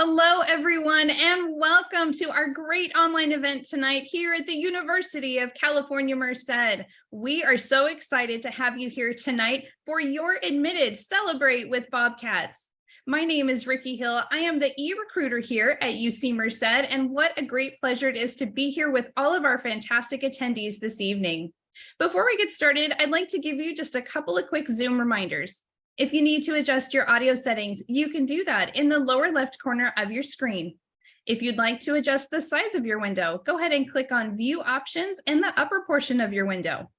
Hello, everyone, and welcome to our great online event tonight here at the University of California, Merced. We are so excited to have you here tonight for your admitted Celebrate with Bobcats. My name is Ricky Hill. I am the e-recruiter here at UC Merced, and what a great pleasure it is to be here with all of our fantastic attendees this evening. Before we get started, I'd like to give you just a couple of quick Zoom reminders. If you need to adjust your audio settings, you can do that in the lower left corner of your screen. If you'd like to adjust the size of your window, go ahead and click on View Options in the upper portion of your window.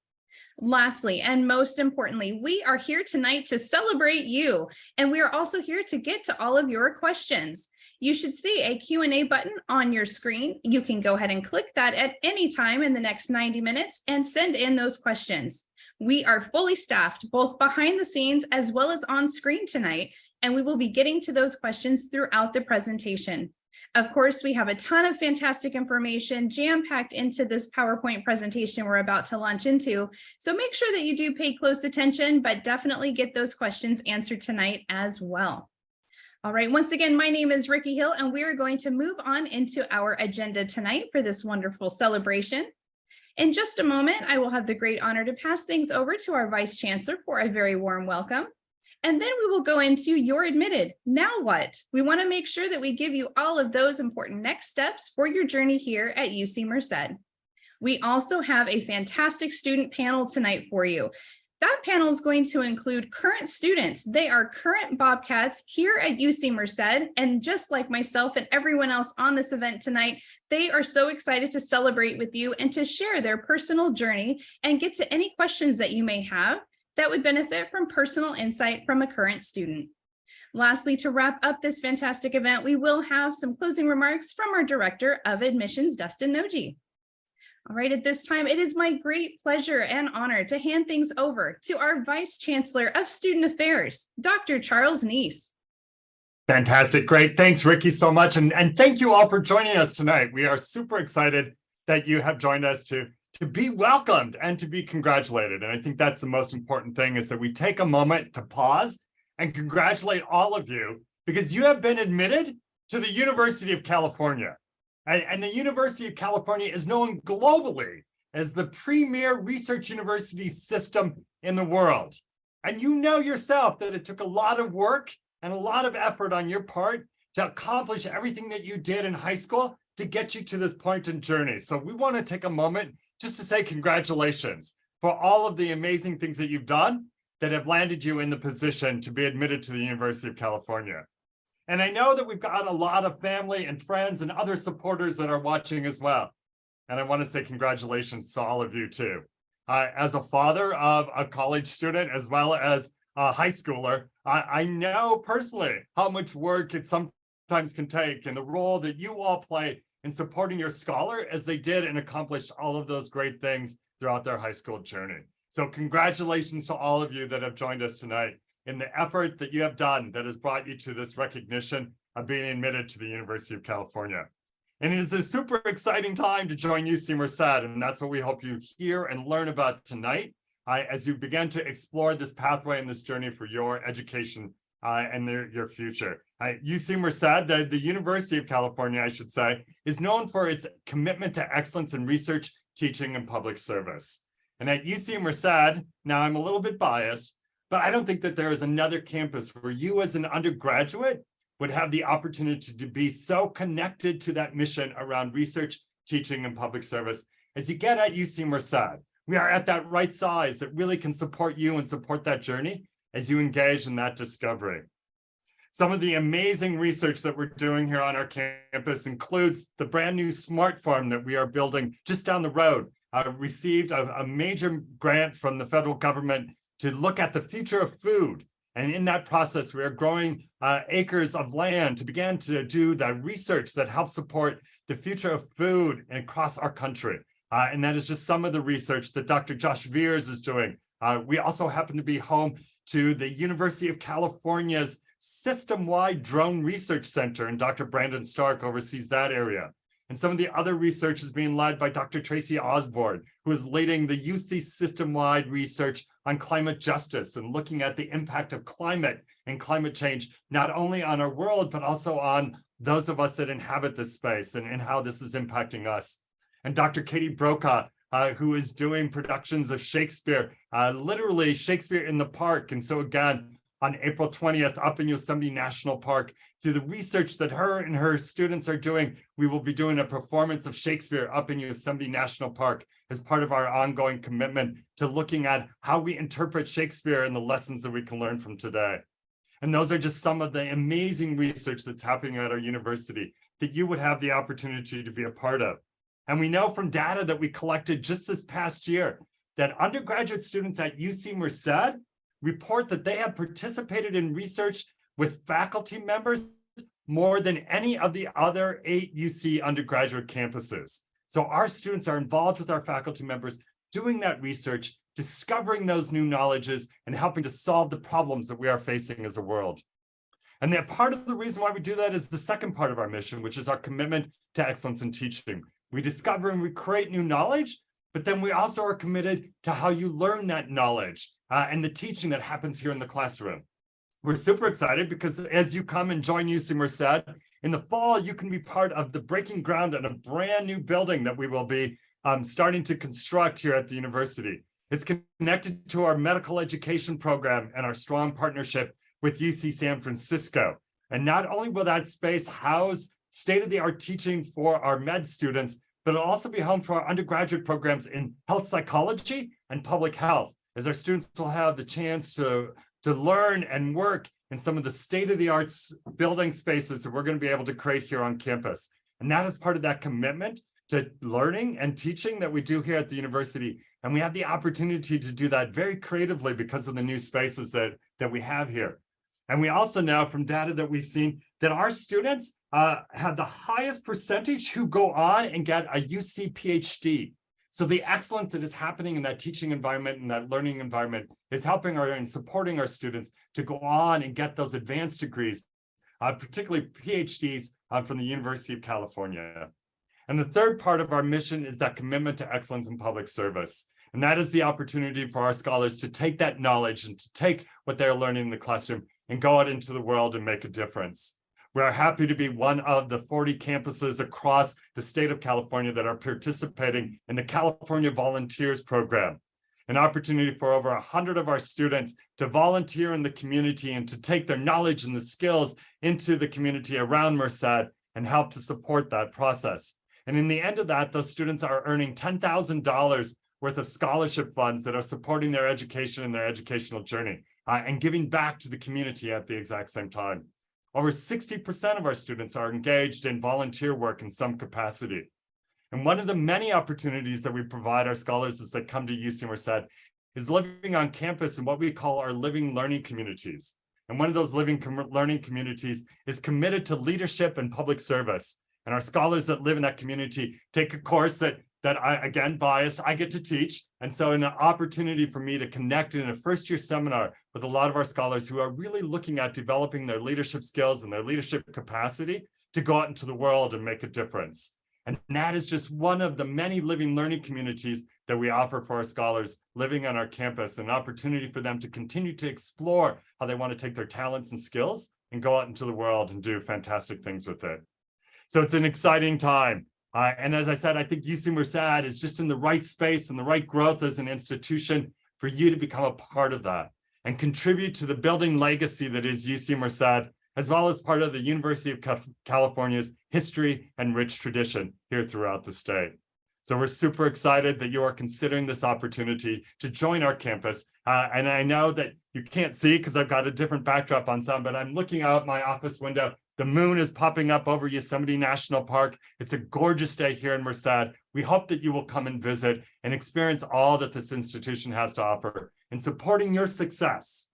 Lastly, and most importantly, we are here tonight to celebrate you, and we are also here to get to all of your questions. You should see a Q&A button on your screen. You can go ahead and click that at any time in the next 90 minutes and send in those questions. We are fully staffed, both behind the scenes as well as on screen tonight, and we will be getting to those questions throughout the presentation. Of course, we have a ton of fantastic information jam-packed into this PowerPoint presentation we're about to launch into, so make sure that you do pay close attention, but definitely get those questions answered tonight as well. All right, once again, my name is Ricky Hill, and we are going to move on into our agenda tonight for this wonderful celebration. In just a moment, I will have the great honor to pass things over to our Vice Chancellor for a very warm welcome. And then we will go into You're Admitted. Now what? We want to make sure that we give you all of those important next steps for your journey here at UC Merced. We also have a fantastic student panel tonight for you. That panel is going to include current students. They are current Bobcats here at UC Merced, and just like myself and everyone else on this event tonight, they are so excited to celebrate with you and to share their personal journey and get to any questions that you may have that would benefit from personal insight from a current student. Lastly, to wrap up this fantastic event, we will have some closing remarks from our Director of Admissions, Dustin Noji. All right, at this time, it is my great pleasure and honor to hand things over to our Vice Chancellor of Student Affairs, Dr. Charles Neese. Fantastic. Great. Thanks, Ricky, so much. And thank you all for joining us tonight. We are super excited that you have joined us to be welcomed and to be congratulated. And I think that's the most important thing, is that we take a moment to pause and congratulate all of you, because you have been admitted to the University of California. And the University of California is known globally as the premier research university system in the world. And you know yourself that it took a lot of work and a lot of effort on your part to accomplish everything that you did in high school to get you to this point in journey. So we want to take a moment just to say congratulations for all of the amazing things that you've done that have landed you in the position to be admitted to the University of California. And I know that we've got a lot of family and friends and other supporters that are watching as well. And I want to say congratulations to all of you too. As a father of a college student, as well as a high schooler, I know personally how much work it sometimes can take, and the role that you all play in supporting your scholar as they did and accomplished all of those great things throughout their high school journey. So congratulations to all of you that have joined us tonight in the effort that you have done that has brought you to this recognition of being admitted to the University of California. And it is a super exciting time to join UC Merced, and that's what we hope you hear and learn about tonight as you begin to explore this pathway and this journey for your education and your future. UC Merced, the University of California, I should say, is known for its commitment to excellence in research, teaching, and public service. And at UC Merced, now I'm a little bit biased, but I don't think that there is another campus where you as an undergraduate would have the opportunity to be so connected to that mission around research, teaching, and public service as you get at UC Merced. We are at that right size that really can support you and support that journey as you engage in that discovery. Some of the amazing research that we're doing here on our campus includes the brand new smart farm that we are building just down the road. Received a major grant from the federal government to look at the future of food. And in that process, we are growing acres of land to begin to do the research that helps support the future of food across our country. And that is just some of the research that Dr. Josh Veers is doing. We also happen to be home to the University of California's system-wide drone research center, and Dr. Brandon Stark oversees that area. And some of the other research is being led by Dr. Tracy Osborne, who is leading the UC system-wide research on climate justice and looking at the impact of climate and climate change, not only on our world, but also on those of us that inhabit this space and how this is impacting us. And Dr. Katie Brokaw, who is doing productions of Shakespeare, literally Shakespeare in the Park. And so again, on April 20th, up in Yosemite National Park, through the research that her and her students are doing, we will be doing a performance of Shakespeare up in Yosemite National Park as part of our ongoing commitment to looking at how we interpret Shakespeare and the lessons that we can learn from today. And those are just some of the amazing research that's happening at our university that you would have the opportunity to be a part of. And we know from data that we collected just this past year that undergraduate students at UC Merced report that they have participated in research with faculty members more than any of the other 8 UC undergraduate campuses. So our students are involved with our faculty members doing that research, discovering those new knowledges, and helping to solve the problems that we are facing as a world. And that part of the reason why we do that is the second part of our mission, which is our commitment to excellence in teaching. We discover and we create new knowledge, but then we also are committed to how you learn that knowledge and the teaching that happens here in the classroom. We're super excited because as you come and join UC Merced, in the fall, you can be part of the breaking ground on a brand new building that we will be starting to construct here at the university. It's connected to our medical education program and our strong partnership with UC San Francisco. And not only will that space house state-of-the-art teaching for our med students, but it'll also be home for our undergraduate programs in health psychology and public health, as our students will have the chance to learn and work in some of the state-of-the-art building spaces that we're going to be able to create here on campus. And that is part of that commitment to learning and teaching that we do here at the university. And we have the opportunity to do that very creatively because of the new spaces that we have here. And we also know from data that we've seen that our students have the highest percentage who go on and get a UC PhD. So the excellence that is happening in that teaching environment and that learning environment is helping and supporting our students to go on and get those advanced degrees, particularly PhDs from the University of California. And the third part of our mission is that commitment to excellence in public service. And that is the opportunity for our scholars to take that knowledge and to take what they're learning in the classroom and go out into the world and make a difference. We are happy to be one of the 40 campuses across the state of California that are participating in the California Volunteers Program, an opportunity for over 100 of our students to volunteer in the community and to take their knowledge and the skills into the community around Merced and help to support that process. And in the end of that, those students are earning $10,000 worth of scholarship funds that are supporting their education and their educational journey and giving back to the community at the exact same time. Over 60% of our students are engaged in volunteer work in some capacity. And one of the many opportunities that we provide our scholars as they come to UC Merced is living on campus in what we call our living learning communities. And one of those living learning communities is committed to leadership and public service. And our scholars that live in that community take a course that I, again, biased, I get to teach. And so an opportunity for me to connect in a first-year seminar with a lot of our scholars who are really looking at developing their leadership skills and their leadership capacity to go out into the world and make a difference. And that is just one of the many living learning communities that we offer for our scholars living on our campus, an opportunity for them to continue to explore how they want to take their talents and skills and go out into the world and do fantastic things with it. So it's an exciting time. And as I said, I think UC Merced is just in the right space and the right growth as an institution for you to become a part of that and contribute to the building legacy that is UC Merced, as well as part of the University of California's history and rich tradition here throughout the state. So we're super excited that you are considering this opportunity to join our campus. And I know that you can't see because I've got a different backdrop on some, but I'm looking out my office window. The moon is popping up over Yosemite National Park. It's a gorgeous day here in Merced. We hope that you will come and visit and experience all that this institution has to offer in supporting your success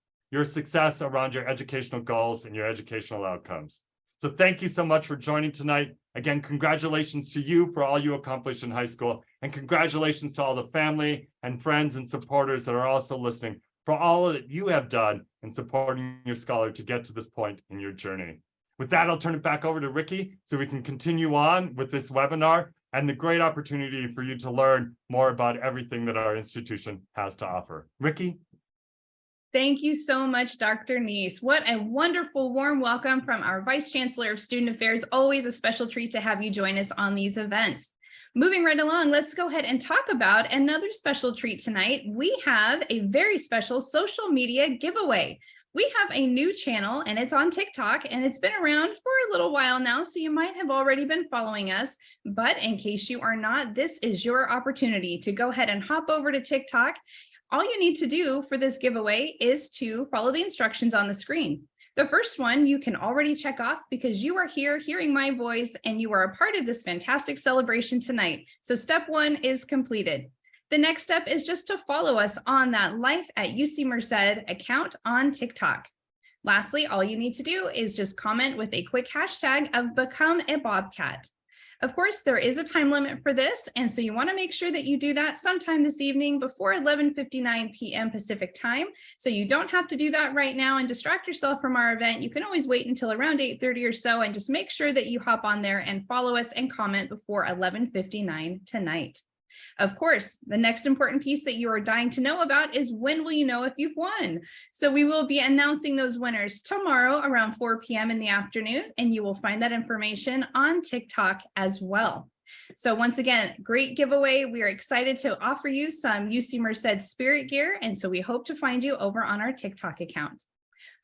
around your educational goals and your educational outcomes. So thank you so much for joining tonight. Again, congratulations to you for all you accomplished in high school, and congratulations to all the family and friends and supporters that are also listening for all that you have done in supporting your scholar to get to this point in your journey. With that, I'll turn it back over to Ricky so we can continue on with this webinar and the great opportunity for you to learn more about everything that our institution has to offer. Ricky? Thank you so much, Dr. Neese. What a wonderful, warm welcome from our Vice Chancellor of Student Affairs. Always a special treat to have you join us on these events. Moving right along, let's go ahead and talk about another special treat tonight. We have a very special social media giveaway. We have a new channel and it's on TikTok and it's been around for a little while now, so you might have already been following us. But in case you are not, this is your opportunity to go ahead and hop over to TikTok. All you need to do for this giveaway is to follow the instructions on the screen. The first one you can already check off because you are here hearing my voice and you are a part of this fantastic celebration tonight. So step one is completed. The next step is just to follow us on that Life at UC Merced account on TikTok. Lastly, all you need to do is just comment with a quick hashtag of Become a Bobcat. Of course, there is a time limit for this, and so you want to make sure that you do that sometime this evening before 11:59 p.m. Pacific time. So you don't have to do that right now and distract yourself from our event. You can always wait until around 8:30 or so and just make sure that you hop on there and follow us and comment before 11:59 tonight. Of course, the next important piece that you are dying to know about is when will you know if you've won? So we will be announcing those winners tomorrow around 4 p.m. in the afternoon, and you will find that information on TikTok as well. So once again, great giveaway. We are excited to offer you some UC Merced spirit gear, and so we hope to find you over on our TikTok account.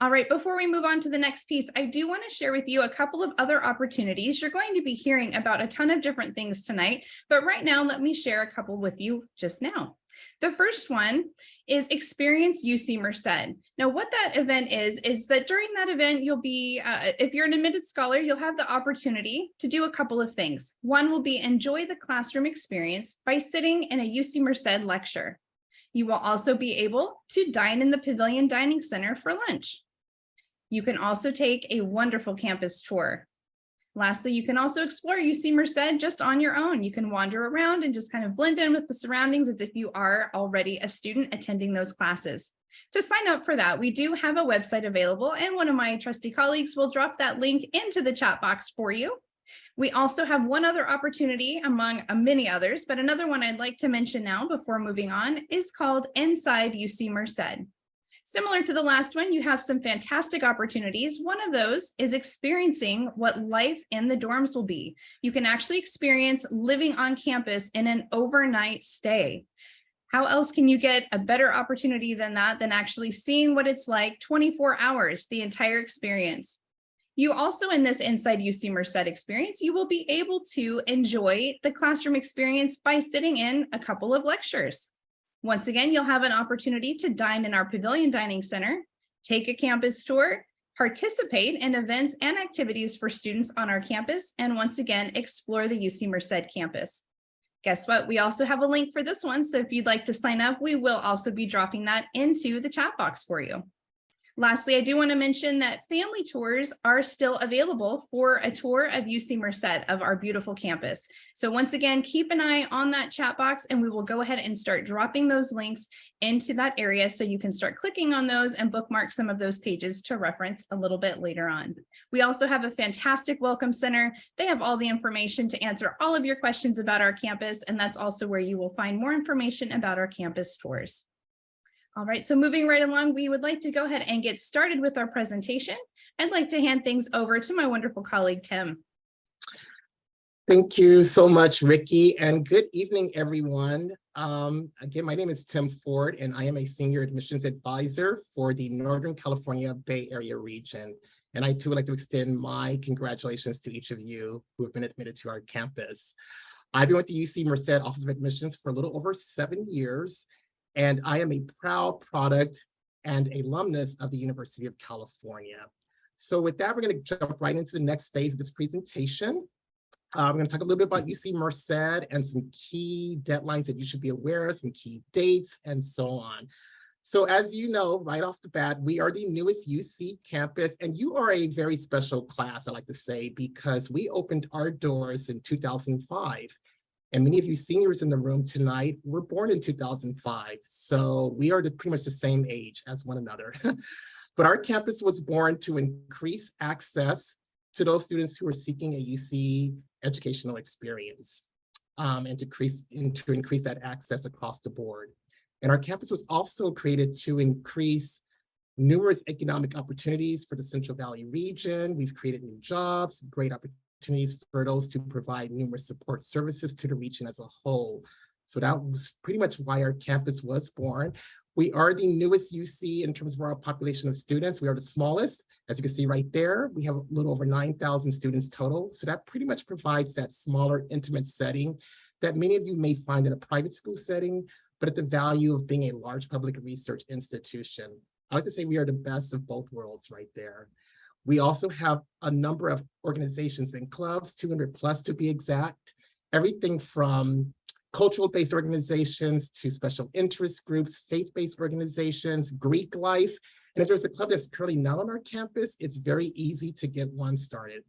All right, before we move on to the next piece, I do want to share with you a couple of other opportunities. You're going to be hearing about a ton of different things tonight, but right now, let me share a couple with you just now. The first one is Experience UC Merced. Now, what that event is that during that event, you'll be, if you're an admitted scholar, you'll have the opportunity to do a couple of things. One will be enjoy the classroom experience by sitting in a UC Merced lecture. You will also be able to dine in the Pavilion Dining Center for lunch. You can also take a wonderful campus tour. Lastly, you can also explore UC Merced just on your own. You can wander around and just kind of blend in with the surroundings as if you are already a student attending those classes. To sign up for that, we do have a website available, and one of my trusty colleagues will drop that link into the chat box for you. We also have one other opportunity among many others, but another one I'd like to mention now before moving on is called Inside UC Merced. Similar to the last one, you have some fantastic opportunities. One of those is experiencing what life in the dorms will be. You can actually experience living on campus in an overnight stay. How else can you get a better opportunity than that, than actually seeing what it's like 24 hours, the entire experience? You also, in this Inside UC Merced experience, you will be able to enjoy the classroom experience by sitting in a couple of lectures. Once again, you'll have an opportunity to dine in our Pavilion Dining Center, take a campus tour, participate in events and activities for students on our campus, and once again, explore the UC Merced campus. Guess what? We also have a link for this one, so if you'd like to sign up, we will also be dropping that into the chat box for you. Lastly, I do want to mention that family tours are still available for a tour of UC Merced, of our beautiful campus. So once again, keep an eye on that chat box and we will go ahead and start dropping those links into that area so you can start clicking on those and bookmark some of those pages to reference a little bit later on. We also have a fantastic welcome center. They have all the information to answer all of your questions about our campus, and that's also where you will find more information about our campus tours. All right, so moving right along, we would like to go ahead and get started with our presentation. I'd like to hand things over to my wonderful colleague, Tim. Thank you so much, Ricky, and good evening, everyone. Again, my name is Tim Ford, and I am a Senior Admissions Advisor for the Northern California Bay Area region. And I too would like to extend my congratulations to each of you who have been admitted to our campus. I've been with the UC Merced Office of Admissions for a little over 7 years, and I am a proud product and alumnus of the University of California. So with that, we're going to jump right into the next phase of this presentation. We're going to talk a little bit about UC Merced and some key deadlines that you should be aware of, some key dates, and so on. So as you know, right off the bat, we are the newest UC campus, and you are a very special class, I like to say, because we opened our doors in 2005. And many of you seniors in the room tonight were born in 2005. So we are pretty much the same age as one another. But our campus was born to increase access to those students who are seeking a UC educational experience and to increase that access across the board. And our campus was also created to increase numerous economic opportunities for the Central Valley region. We've created new jobs, great opportunities for those to provide numerous support services to the region as a whole. So that was pretty much why our campus was born. We are the newest UC in terms of our population of students. We are the smallest. As you can see right there, we have a little over 9,000 students total. So that pretty much provides that smaller, intimate setting that many of you may find in a private school setting, but at the value of being a large public research institution. I like to say we are the best of both worlds right there. We also have a number of organizations and clubs, 200 plus to be exact, everything from cultural-based organizations to special interest groups, faith-based organizations, Greek life. And if there's a club that's currently not on our campus, it's very easy to get one started.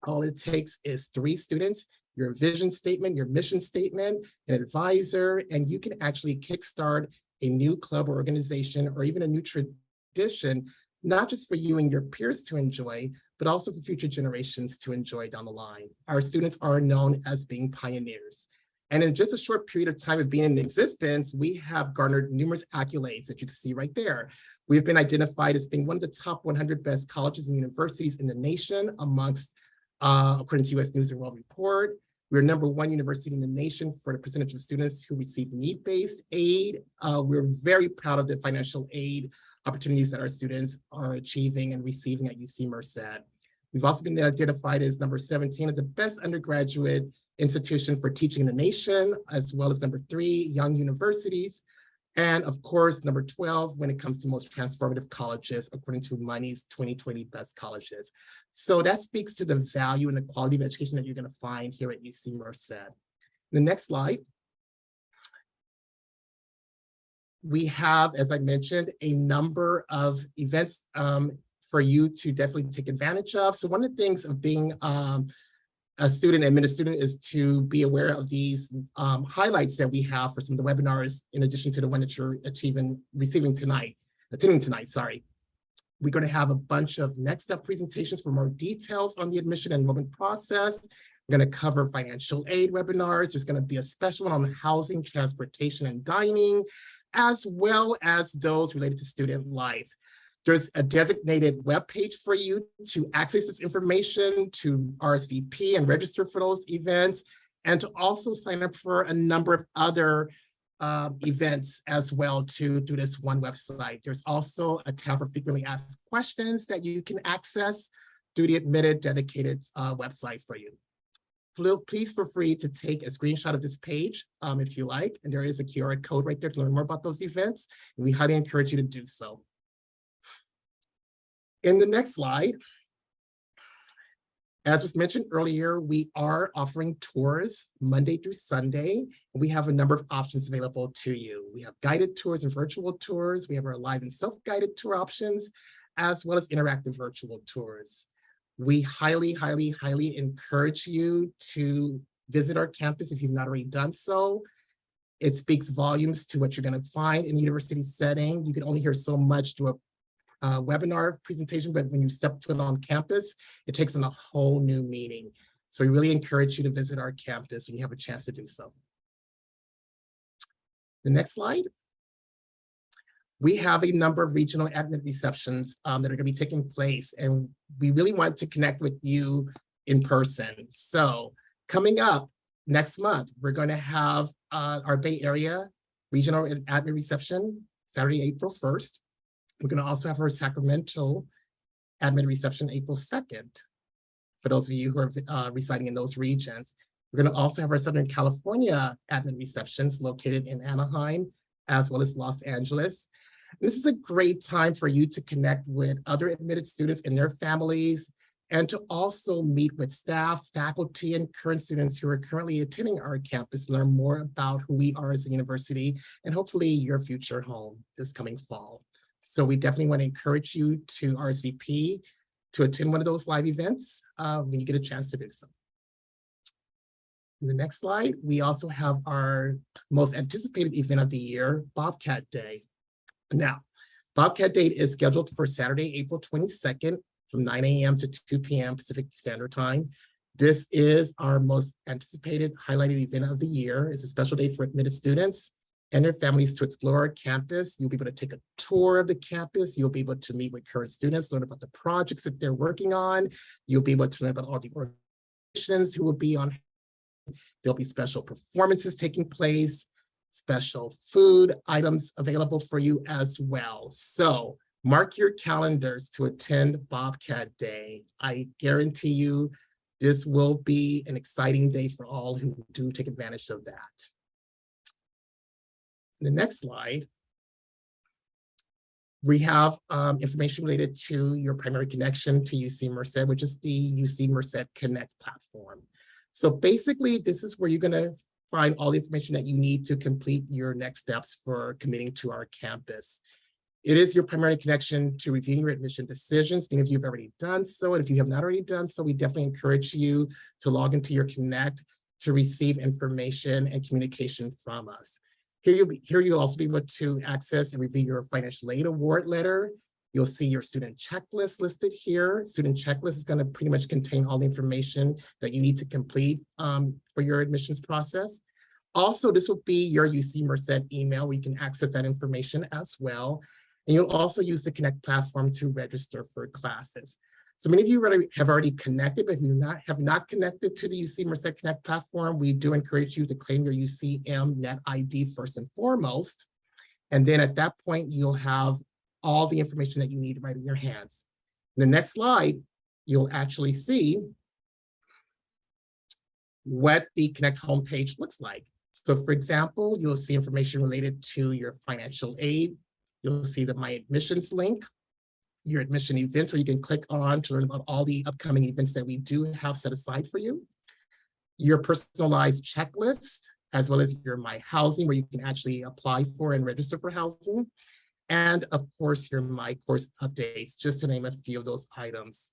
All it takes is 3 students, your vision statement, your mission statement, an advisor, and you can actually kickstart a new club or organization or even a new tradition, not just for you and your peers to enjoy, but also for future generations to enjoy down the line. Our students are known as being pioneers. And in just a short period of time of being in existence, we have garnered numerous accolades that you can see right there. We've been identified as being one of the top 100 best colleges and universities in the nation amongst, according to US News and World Report. We're #1 university in the nation for the percentage of students who receive need-based aid. We're very proud of the financial aid opportunities that our students are achieving and receiving at UC Merced. We've also been identified as #17 as the best undergraduate institution for teaching in the nation, as well as #3, Young Universities. And of course, #12, when it comes to most transformative colleges, according to Money's 2020 Best Colleges. So that speaks to the value and the quality of education that you're gonna find here at UC Merced. The next slide. We have, as I mentioned, a number of events for you to definitely take advantage of. So one of the things of being a student, admitted student, is to be aware of these highlights that we have for some of the webinars, in addition to the one that you're attending tonight, sorry. We're going to have a bunch of next step presentations for more details on the admission and enrollment process. We're going to cover financial aid webinars. There's going to be a special one on housing, transportation, and dining, as well as those related to student life. There's a designated webpage for you to access this information, to RSVP and register for those events, and to also sign up for a number of other events as well through this one website. There's also a tab for frequently asked questions that you can access through the admitted dedicated website for you. Please feel free to take a screenshot of this page if you like, and there is a QR code right there to learn more about those events, and we highly encourage you to do so. In the next slide, as was mentioned earlier, we are offering tours Monday through Sunday. We have a number of options available to you. We have guided tours and virtual tours. We have our live and self-guided tour options, as well as interactive virtual tours. We highly, highly, highly encourage you to visit our campus if you've not already done so. It speaks volumes to what you're going to find in a university setting. You can only hear so much through a webinar presentation, but when you step foot on campus, it takes on a whole new meaning. So we really encourage you to visit our campus when you have a chance to do so. The next slide. We have a number of regional admin receptions that are going to be taking place, and we really want to connect with you in person. So coming up next month, we're going to have our Bay Area regional admin reception, Saturday, April 1st. We're going to also have our Sacramento admin reception April 2nd, for those of you who are residing in those regions. We're going to also have our Southern California admin receptions located in Anaheim, as well as Los Angeles. And this is a great time for you to connect with other admitted students and their families, and to also meet with staff, faculty, and current students who are currently attending our campus, learn more about who we are as a university, and hopefully your future home this coming fall. So we definitely want to encourage you to RSVP to attend one of those live events when you get a chance to do so. In the next slide, we also have our most anticipated event of the year, Bobcat Day. Now, Bobcat Day is scheduled for Saturday, April 22nd from 9 a.m. to 2 p.m. Pacific Standard Time. This is our most anticipated highlighted event of the year. It's a special day for admitted students and their families to explore our campus. You'll be able to take a tour of the campus. You'll be able to meet with current students, learn about the projects that they're working on. You'll be able to learn about all the organizations who will be on. There'll be special performances taking place, special food items available for you as well. So mark your calendars to attend Bobcat Day. I guarantee you this will be an exciting day for all who do take advantage of that. The next slide, we have information related to your primary connection to UC Merced, which is the UC Merced Connect platform. So basically, this is where you're going to find all the information that you need to complete your next steps for committing to our campus. It is your primary connection to reviewing your admission decisions. Many of you have already done so, and if you have not already done so, we definitely encourage you to log into your Connect to receive information and communication from us. Here you'll also be able to access and review your financial aid award letter. You'll see your student checklist listed here. Student checklist is going to pretty much contain all the information that you need to complete for your admissions process. Also, this will be your UC Merced email where you can access that information as well. And you'll also use the Connect platform to register for classes. So many of you have already connected, but if you have not connected to the UC Merced Connect platform, we do encourage you to claim your UCM Net ID first and foremost. And then at that point, you'll have all the information that you need right in your hands. In the next slide, you'll actually see what the Connect homepage looks like. So for example, you'll see information related to your financial aid. You'll see the My Admissions link, your admission events, where you can click on to learn about all the upcoming events that we do have set aside for you. Your personalized checklist, as well as your My Housing, where you can actually apply for and register for housing. And of course, your My Course updates, just to name a few of those items.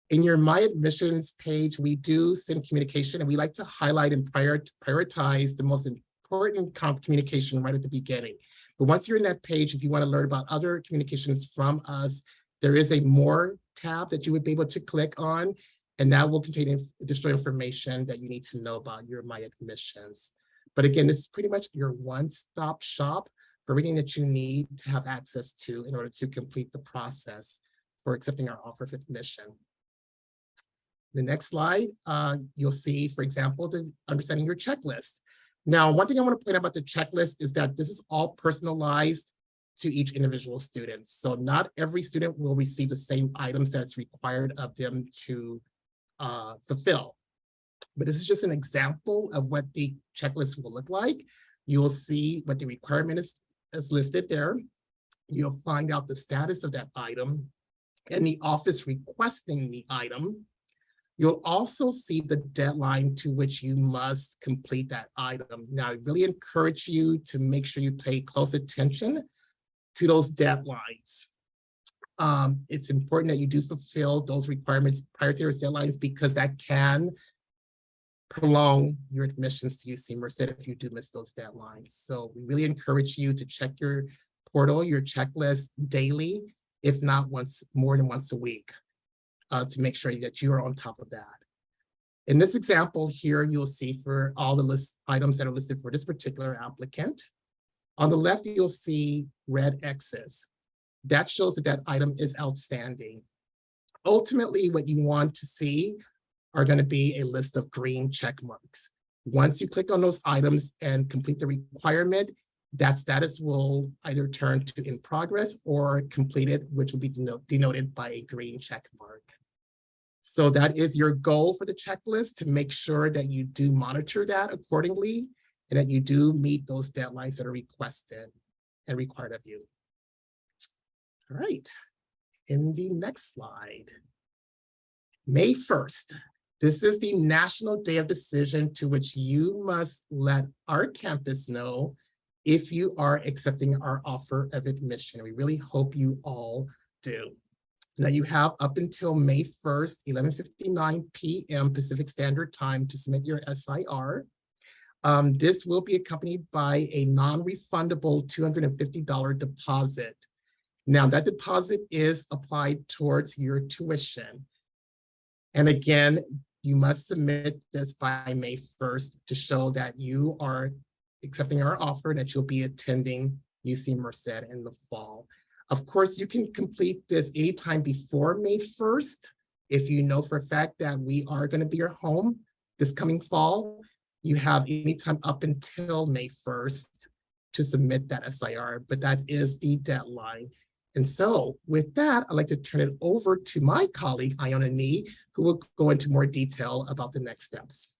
In your My Admissions page, we do send communication, and we like to highlight and prioritize the most important communication right at the beginning. But once you're in that page, if you want to learn about other communications from us, there is a More tab that you would be able to click on, and that will contain additional information that you need to know about your My Admissions. But again, this is pretty much your one-stop shop for everything that you need to have access to in order to complete the process for accepting our offer of admission. The next slide, you'll see, for example, the understanding your checklist. Now, one thing I want to point out about the checklist is that this is all personalized to each individual student. So not every student will receive the same items that's required of them to fulfill. But this is just an example of what the checklist will look like. You will see what the requirement is listed there. You'll find out the status of that item and the office requesting the item. You'll also see the deadline to which you must complete that item. Now, I really encourage you to make sure you pay close attention to those deadlines. It's important that you do fulfill those requirements prior to those deadlines, because that can prolong your admissions to UC Merced if you do miss those deadlines. So we really encourage you to check your portal, your checklist daily, if not more than once a week. To make sure that you are on top of that. In this example here, you'll see for all the items that are listed for this particular applicant. On the left, you'll see red X's. That shows that that item is outstanding. Ultimately, what you want to see are going to be a list of green check marks. Once you click on those items and complete the requirement, that status will either turn to in progress or completed, which will be denoted by a green check mark. So that is your goal for the checklist, to make sure that you do monitor that accordingly and that you do meet those deadlines that are requested and required of you. All right, in the next slide, May 1st. This is the National Day of Decision, to which you must let our campus know if you are accepting our offer of admission. We really hope you all do. Now you have up until May 1st, 11:59 p.m. Pacific Standard Time to submit your SIR. This will be accompanied by a non-refundable $250 deposit. Now that deposit is applied towards your tuition. And again, you must submit this by May 1st to show that you are accepting our offer, that you'll be attending UC Merced in the fall. Of course, you can complete this anytime before May 1st. If you know for a fact that we are going to be your home this coming fall, you have anytime up until May 1st to submit that SIR, but that is the deadline. And so with that, I'd like to turn it over to my colleague, Iona Nee, who will go into more detail about the next steps.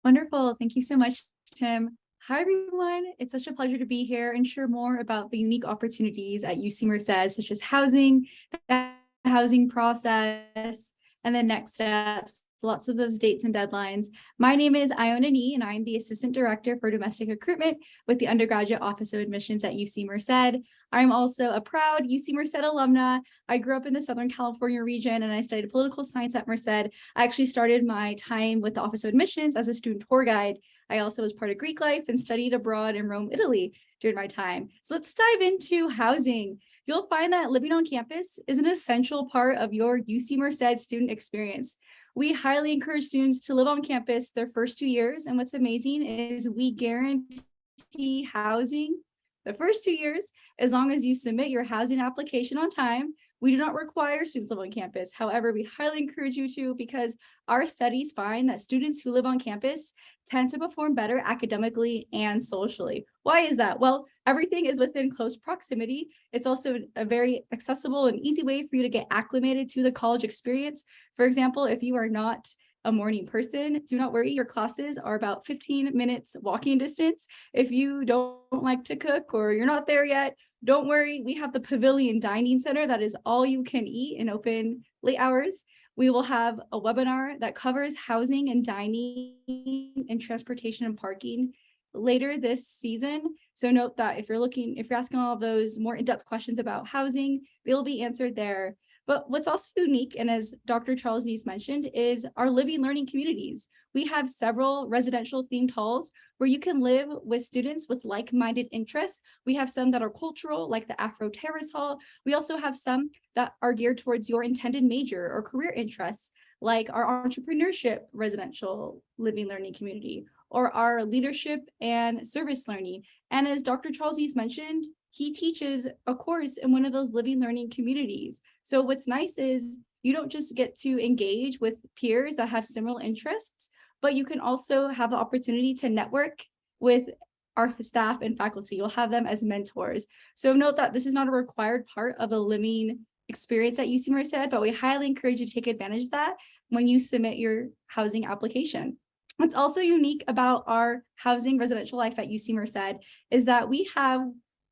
Wonderful. Thank you so much, Tim. Hi, everyone. It's such a pleasure to be here and share more about the unique opportunities at UC Merced, such as housing, the housing process, and the next steps, lots of those dates and deadlines. My name is Iona Nee, and I'm the Assistant Director for Domestic Recruitment with the Undergraduate Office of Admissions at UC Merced. I'm also a proud UC Merced alumna. I grew up in the Southern California region and I studied political science at Merced. I actually started my time with the Office of Admissions as a student tour guide. I also was part of Greek life and studied abroad in Rome, Italy during my time. So let's dive into housing. You'll find that living on campus is an essential part of your UC Merced student experience. We highly encourage students to live on campus their first 2 years. And what's amazing is we guarantee housing the first 2 years, as long as you submit your housing application on time. We do not require students to live on campus. However, we highly encourage you to, because our studies find that students who live on campus tend to perform better academically and socially. Why is that? Well, everything is within close proximity. It's also a very accessible and easy way for you to get acclimated to the college experience. For example, if you are not a morning person, do not worry, your classes are about 15 minutes walking distance. If you don't like to cook or you're not there yet, don't worry, we have the Pavilion Dining Center that is all you can eat and open late hours. We will have a webinar that covers housing and dining and transportation and parking later this season. So note that if you're asking all of those more in-depth questions about housing, they'll be answered there. But what's also unique, and as Dr. Charles Neese mentioned, is our living learning communities. We have several residential themed halls where you can live with students with like-minded interests. We have some that are cultural, like the Afro Terrace Hall. We also have some that are geared towards your intended major or career interests, like our entrepreneurship residential living learning community, or our leadership and service learning. And as Dr. Charles Neese mentioned, he teaches a course in one of those living learning communities. So what's nice is you don't just get to engage with peers that have similar interests, but you can also have the opportunity to network with our staff and faculty. You'll have them as mentors. So note that this is not a required part of a living experience at UC Merced, but we highly encourage you to take advantage of that when you submit your housing application. What's also unique about our housing residential life at UC Merced is that we have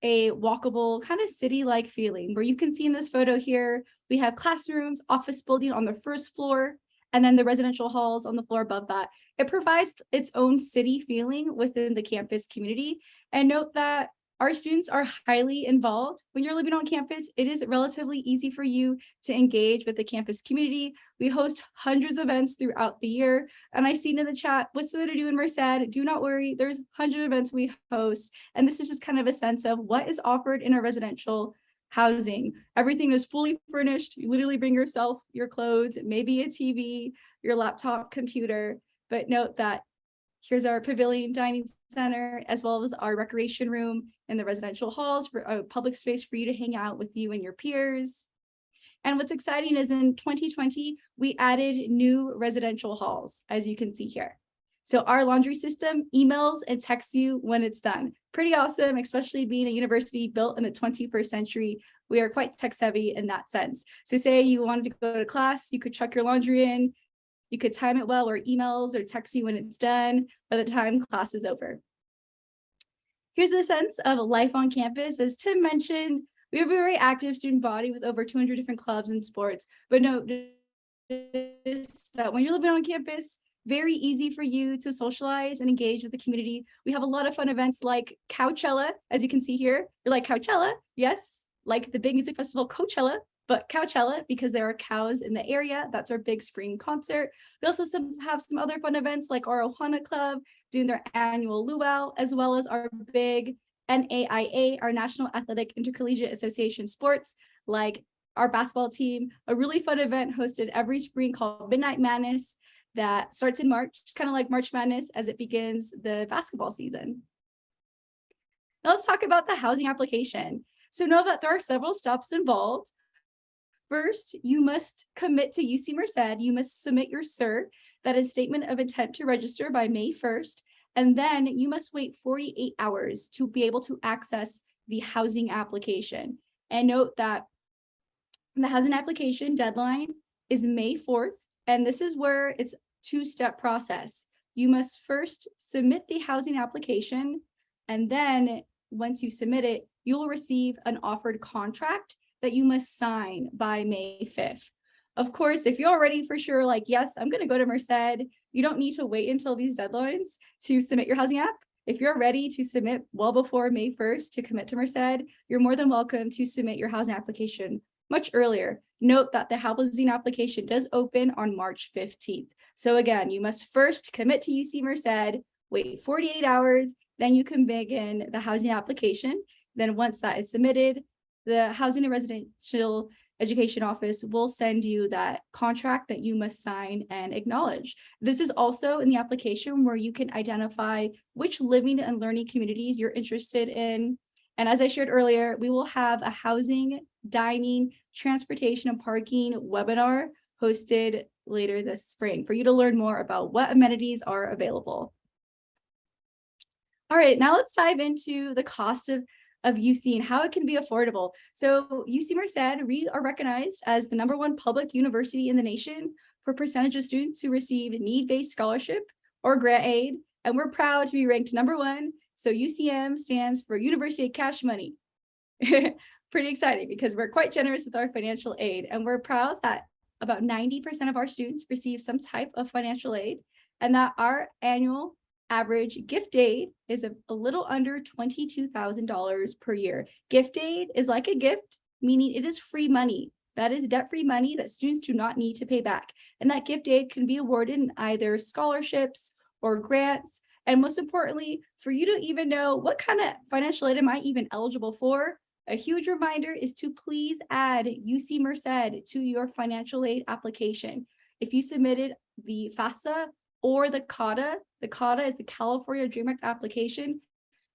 a walkable kind of city-like feeling where you can see in this photo here, we have classrooms, office building on the first floor, and then the residential halls on the floor above that. It provides its own city feeling within the campus community. And note that our students are highly involved. When you're living on campus, it is relatively easy for you to engage with the campus community. We host hundreds of events throughout the year. And I've seen in the chat, what's there to do in Merced? Do not worry, there's hundreds of events we host. And this is just kind of a sense of what is offered in our residential housing. Everything is fully furnished. You literally bring yourself, your clothes, maybe a TV, your laptop, computer. But note that here's our Pavilion Dining Center, as well as our recreation room in the residential halls for a public space for you to hang out with you and your peers. And what's exciting is in 2020, we added new residential halls, as you can see here. So our laundry system emails and texts you when it's done. Pretty awesome, especially being a university built in the 21st century. We are quite tech savvy in that sense. So say you wanted to go to class, you could chuck your laundry in, you could time it well, or emails or text you when it's done by the time class is over. Here's a sense of life on campus. As Tim mentioned, we have a very active student body with over 200 different clubs and sports. But note that when you're living on campus, very easy for you to socialize and engage with the community. We have a lot of fun events like Coachella, as you can see here. You're like, Coachella? Yes, like the big music festival Coachella, but Coachella, because there are cows in the area. That's our big spring concert. We also have some other fun events like our Ohana Club doing their annual luau, as well as our big NAIA, our National Athletic Intercollegiate Association sports, like our basketball team, a really fun event hosted every spring called Midnight Madness that starts in March. It's kind of like March Madness as it begins the basketball season. Now let's talk about the housing application. So know that there are several steps involved. First, you must commit to UC Merced. You must submit your CER, that is statement of intent to register, by May 1st. And then you must wait 48 hours to be able to access the housing application. And note that the housing application deadline is May 4th. And this is where it's a two-step process. You must first submit the housing application. And then once you submit it, you will receive an offered contract that you must sign by May 5th. Of course, if you're already for sure, like, yes, I'm going to go to Merced, you don't need to wait until these deadlines to submit your housing app. If you're ready to submit well before May 1st to commit to Merced, you're more than welcome to submit your housing application much earlier. Note that the housing application does open on March 15th. So again, you must first commit to UC Merced, wait 48 hours, then you can begin the housing application. Then once that is submitted, the Housing and Residential Education Office will send you that contract that you must sign and acknowledge. This is also in the application where you can identify which living and learning communities you're interested in. And as I shared earlier, we will have a housing, dining, transportation, and parking webinar hosted later this spring for you to learn more about what amenities are available. All right, now let's dive into the cost of UC and how it can be affordable. So UC Merced, we are recognized as the #1 public university in the nation for percentage of students who receive need-based scholarship or grant aid. And we're proud to be ranked #1. So UCM stands for University of Cash Money. Pretty exciting because we're quite generous with our financial aid. And we're proud that about 90% of our students receive some type of financial aid, and that our annual average gift aid is a little under $22,000 per year. Gift aid is like a gift, meaning it is free money. That is debt-free money that students do not need to pay back. And that gift aid can be awarded in either scholarships or grants. And most importantly, for you to even know what kind of financial aid am I even eligible for, a huge reminder is to please add UC Merced to your financial aid application. If you submitted the FAFSA or the CADA is the California Dream Act application,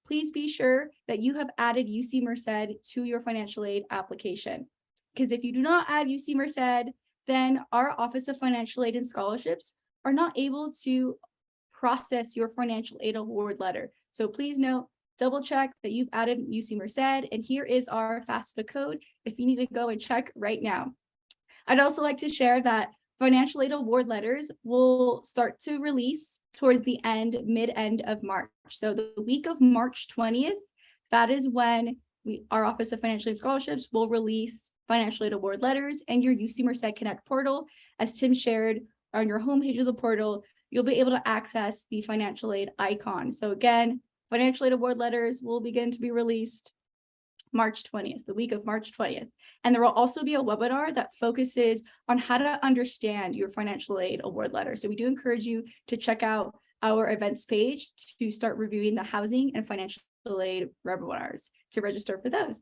please be sure that you have added UC Merced to your financial aid application. Because if you do not add UC Merced, then our Office of Financial Aid and Scholarships are not able to process your financial aid award letter. So please note, double check that you've added UC Merced, and here is our FAFSA code if you need to go and check right now. I'd also like to share that financial aid award letters will start to release towards the mid-end of March. So the week of March 20th, that is when our Office of Financial Aid Scholarships will release financial aid award letters, and your UC Merced Connect portal, as Tim shared, on your homepage of the portal, you'll be able to access the financial aid icon. So again, financial aid award letters will begin to be released March 20th, the week of March 20th. And there will also be a webinar that focuses on how to understand your financial aid award letter. So we do encourage you to check out our events page to start reviewing the housing and financial aid webinars to register for those.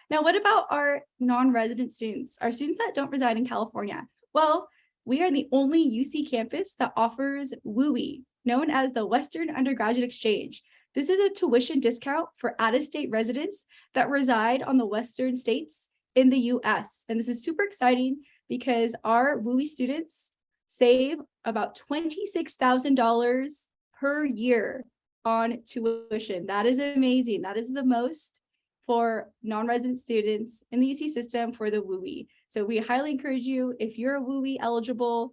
Now, what about our non-resident students, our students that don't reside in California? Well, we are the only UC campus that offers WUI, known as the Western Undergraduate Exchange. This is a tuition discount for out-of-state residents that reside on the Western states in the US. And this is super exciting because our WUI students save about $26,000 per year on tuition. That is amazing. That is the most for non-resident students in the UC system for the WUI. So we highly encourage you, if you're WUI eligible,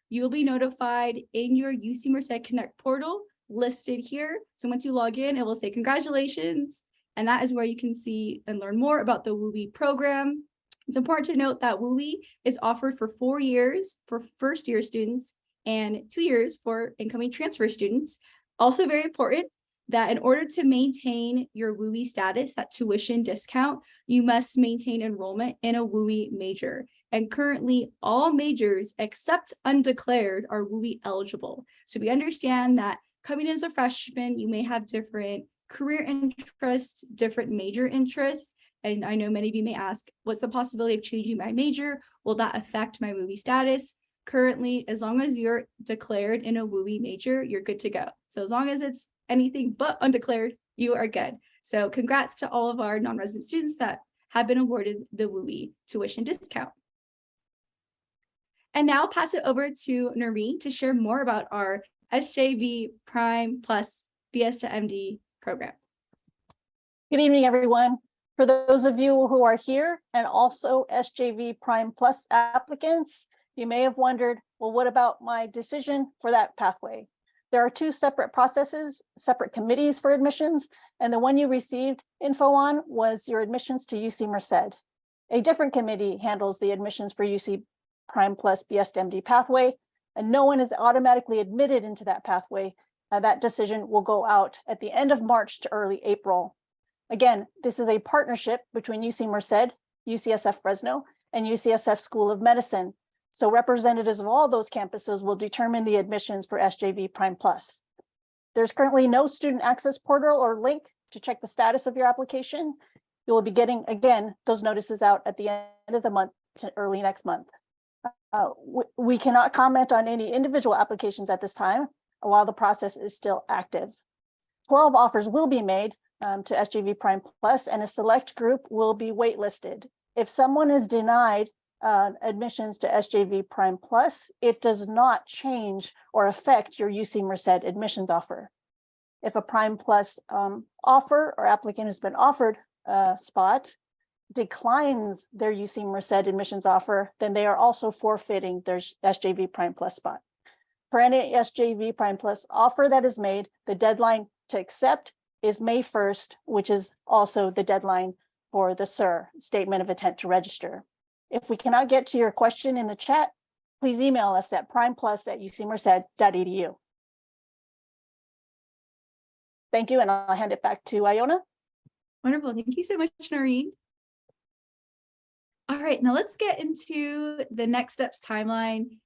you will be notified in your UC Merced Connect portal listed here. So once you log in, it will say congratulations. And that is where you can see and learn more about the WUI program. It's important to note that WUI is offered for 4 years for first-year students and 2 years for incoming transfer students. Also very important that in order to maintain your WUI status, that tuition discount, you must maintain enrollment in a WUI major. And currently, all majors except undeclared are WUI eligible. So we understand that coming as a freshman, you may have different career interests, different major interests. And I know many of you may ask, what's the possibility of changing my major? Will that affect my WUI status? Currently, as long as you're declared in a WUI major, you're good to go. So as long as it's anything but undeclared, you are good. So congrats to all of our non-resident students that have been awarded the WUI tuition discount. And now pass it over to Noreen to share more about our SJV Prime Plus BS to MD program. Good evening, everyone. For those of you who are here and also SJV Prime Plus applicants, you may have wondered, well, what about my decision for that pathway? There are two separate processes, separate committees for admissions, and the one you received info on was your admissions to UC Merced. A different committee handles the admissions for UC Prime Plus BS to MD pathway, and no one is automatically admitted into that pathway. That decision will go out at the end of March to early April. Again, this is a partnership between UC Merced, UCSF Fresno, and UCSF School of Medicine. So representatives of all those campuses will determine the admissions for SJV Prime Plus. There's currently no student access portal or link to check the status of your application. You will be getting, again, those notices out at the end of the month to early next month. We cannot comment on any individual applications at this time while the process is still active. 12 offers will be made to SJV Prime Plus, and a select group will be waitlisted. If someone is denied admissions to SJV Prime Plus, it does not change or affect your UC Merced admissions offer. If a Prime Plus offer or applicant has been offered a spot declines their UC Merced admissions offer, then they are also forfeiting their SJV Prime Plus spot. For any SJV Prime Plus offer that is made, the deadline to accept is May 1st, which is also the deadline for the SIR, Statement of Intent to Register. If we cannot get to your question in the chat, please email us at primeplus@ucmerced.edu. Thank you, and I'll hand it back to Iona. Wonderful. Thank you so much, Noreen. All right, now let's get into the next steps timeline.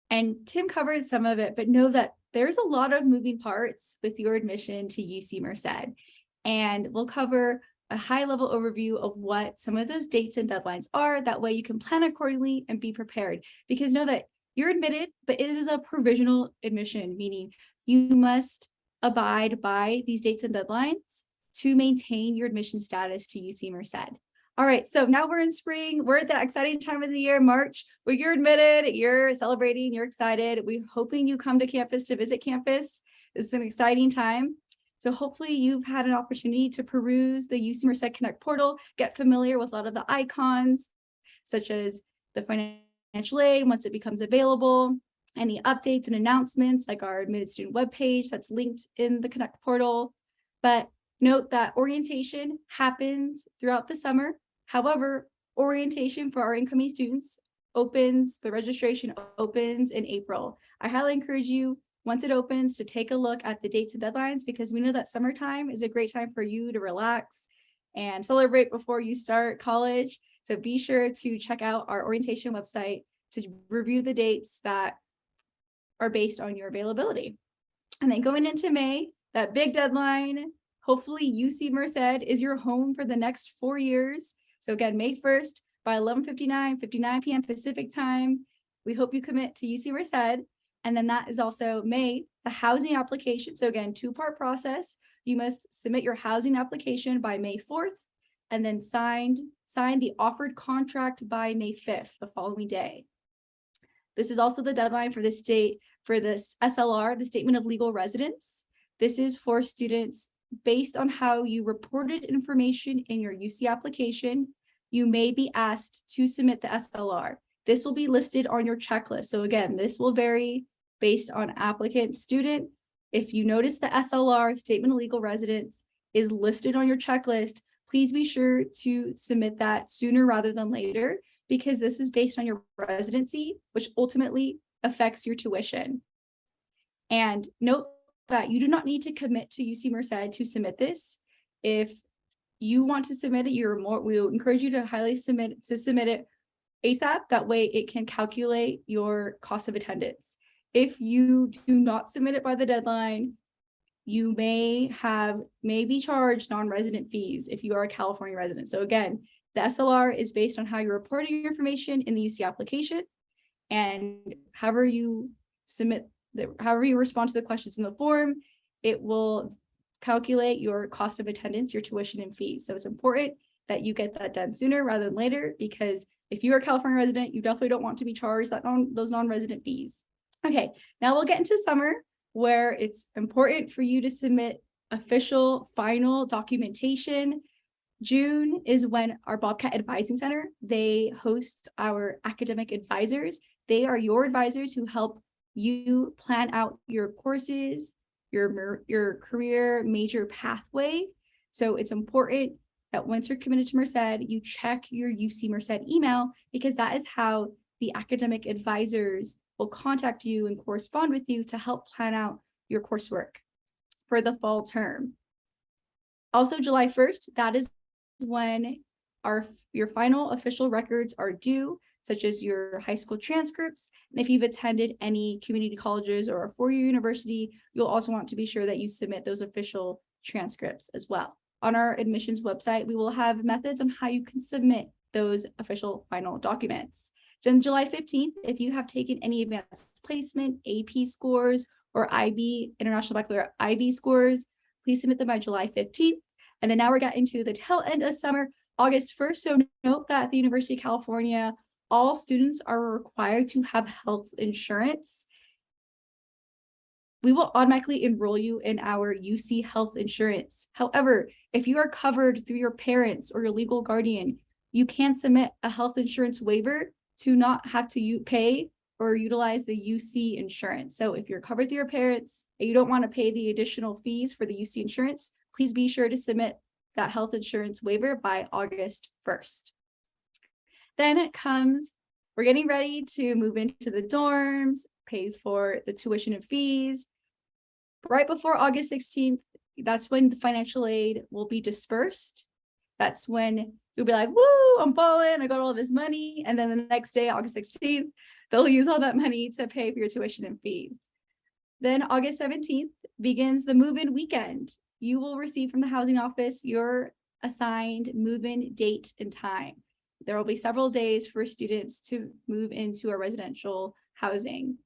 And Tim covered some of it, but know that there's a lot of moving parts with your admission to UC Merced. And we'll cover a high-level overview of what some of those dates and deadlines are. That way you can plan accordingly and be prepared. Because know that you're admitted, but it is a provisional admission, meaning you must abide by these dates and deadlines to maintain your admission status to UC Merced. All right, so now we're in spring. We're at that exciting time of the year, March, where you're admitted, you're celebrating, you're excited. We're hoping you come to campus to visit campus. It's an exciting time. So hopefully you've had an opportunity to peruse the UC Merced Connect portal, get familiar with a lot of the icons, such as the financial aid once it becomes available, any updates and announcements like our admitted student webpage that's linked in the Connect portal. But note that orientation happens throughout the summer. However, orientation for our incoming students the registration opens in April. I highly encourage you, once it opens, to take a look at the dates and deadlines, because we know that summertime is a great time for you to relax and celebrate before you start college. So be sure to check out our orientation website to review the dates that are based on your availability. And then going into May, that big deadline, hopefully UC Merced is your home for the next 4 years. So again, May 1st by 59 p.m. Pacific time. We hope you commit to UC Merced. And then that is also May, the housing application. So again, two-part process. You must submit your housing application by May 4th and then sign the offered contract by May 5th, the following day. This is also the deadline for this SLR, the Statement of Legal Residence. This is for students based on how you reported information in your UC application. You may be asked to submit the SLR. This will be listed on your checklist. So again, this will vary based on applicant, student. If you notice the SLR, Statement of Legal Residence, is listed on your checklist, please be sure to submit that sooner rather than later, because this is based on your residency, which ultimately affects your tuition. And note that you do not need to commit to UC Merced to submit this. If you want to submit it, we'll encourage you to highly submit it ASAP. That way it can calculate your cost of attendance. If you do not submit it by the deadline, you may be charged non-resident fees if you are a California resident. So again, the SLR is based on how you're reporting your information in the UC application, and however you respond to the questions in the form, it will calculate your cost of attendance, your tuition and fees. So it's important that you get that done sooner rather than later, because if you're a California resident, you definitely don't want to be charged those non-resident fees. Okay, now we'll get into summer, where it's important for you to submit official final documentation. June is when our Bobcat Advising Center, they host our academic advisors. They are your advisors who help you plan out your courses, your career major pathway. So it's important that once you're committed to Merced, you check your UC Merced email, because that is how the academic advisors will contact you and correspond with you to help plan out your coursework for the fall term. Also, July 1st, that is when your final official records are due, such as your high school transcripts. And if you've attended any community colleges or a four-year university, you'll also want to be sure that you submit those official transcripts as well. On our admissions website, we will have methods on how you can submit those official final documents. Then July 15th, if you have taken any advanced placement, AP scores, or IB, International Baccalaureate IB scores, please submit them by July 15th. And then now we're getting to the tail end of summer, August 1st. So note that at the University of California, all students are required to have health insurance. We will automatically enroll you in our UC health insurance. However, if you are covered through your parents or your legal guardian, you can submit a health insurance waiver to not have to pay or utilize the UC insurance. So if you're covered through your parents and you don't want to pay the additional fees for the UC insurance, please be sure to submit that health insurance waiver by August 1st. Then it comes, we're getting ready to move into the dorms, pay for the tuition and fees. Right before August 16th, that's when the financial aid will be dispersed. That's when you'll be like, woo, I'm balling, I got all this money. And then the next day, August 16th, they'll use all that money to pay for your tuition and fees. Then August 17th begins the move-in weekend. You will receive from the housing office your assigned move-in date and time. There will be several days for students to move into a residential housing.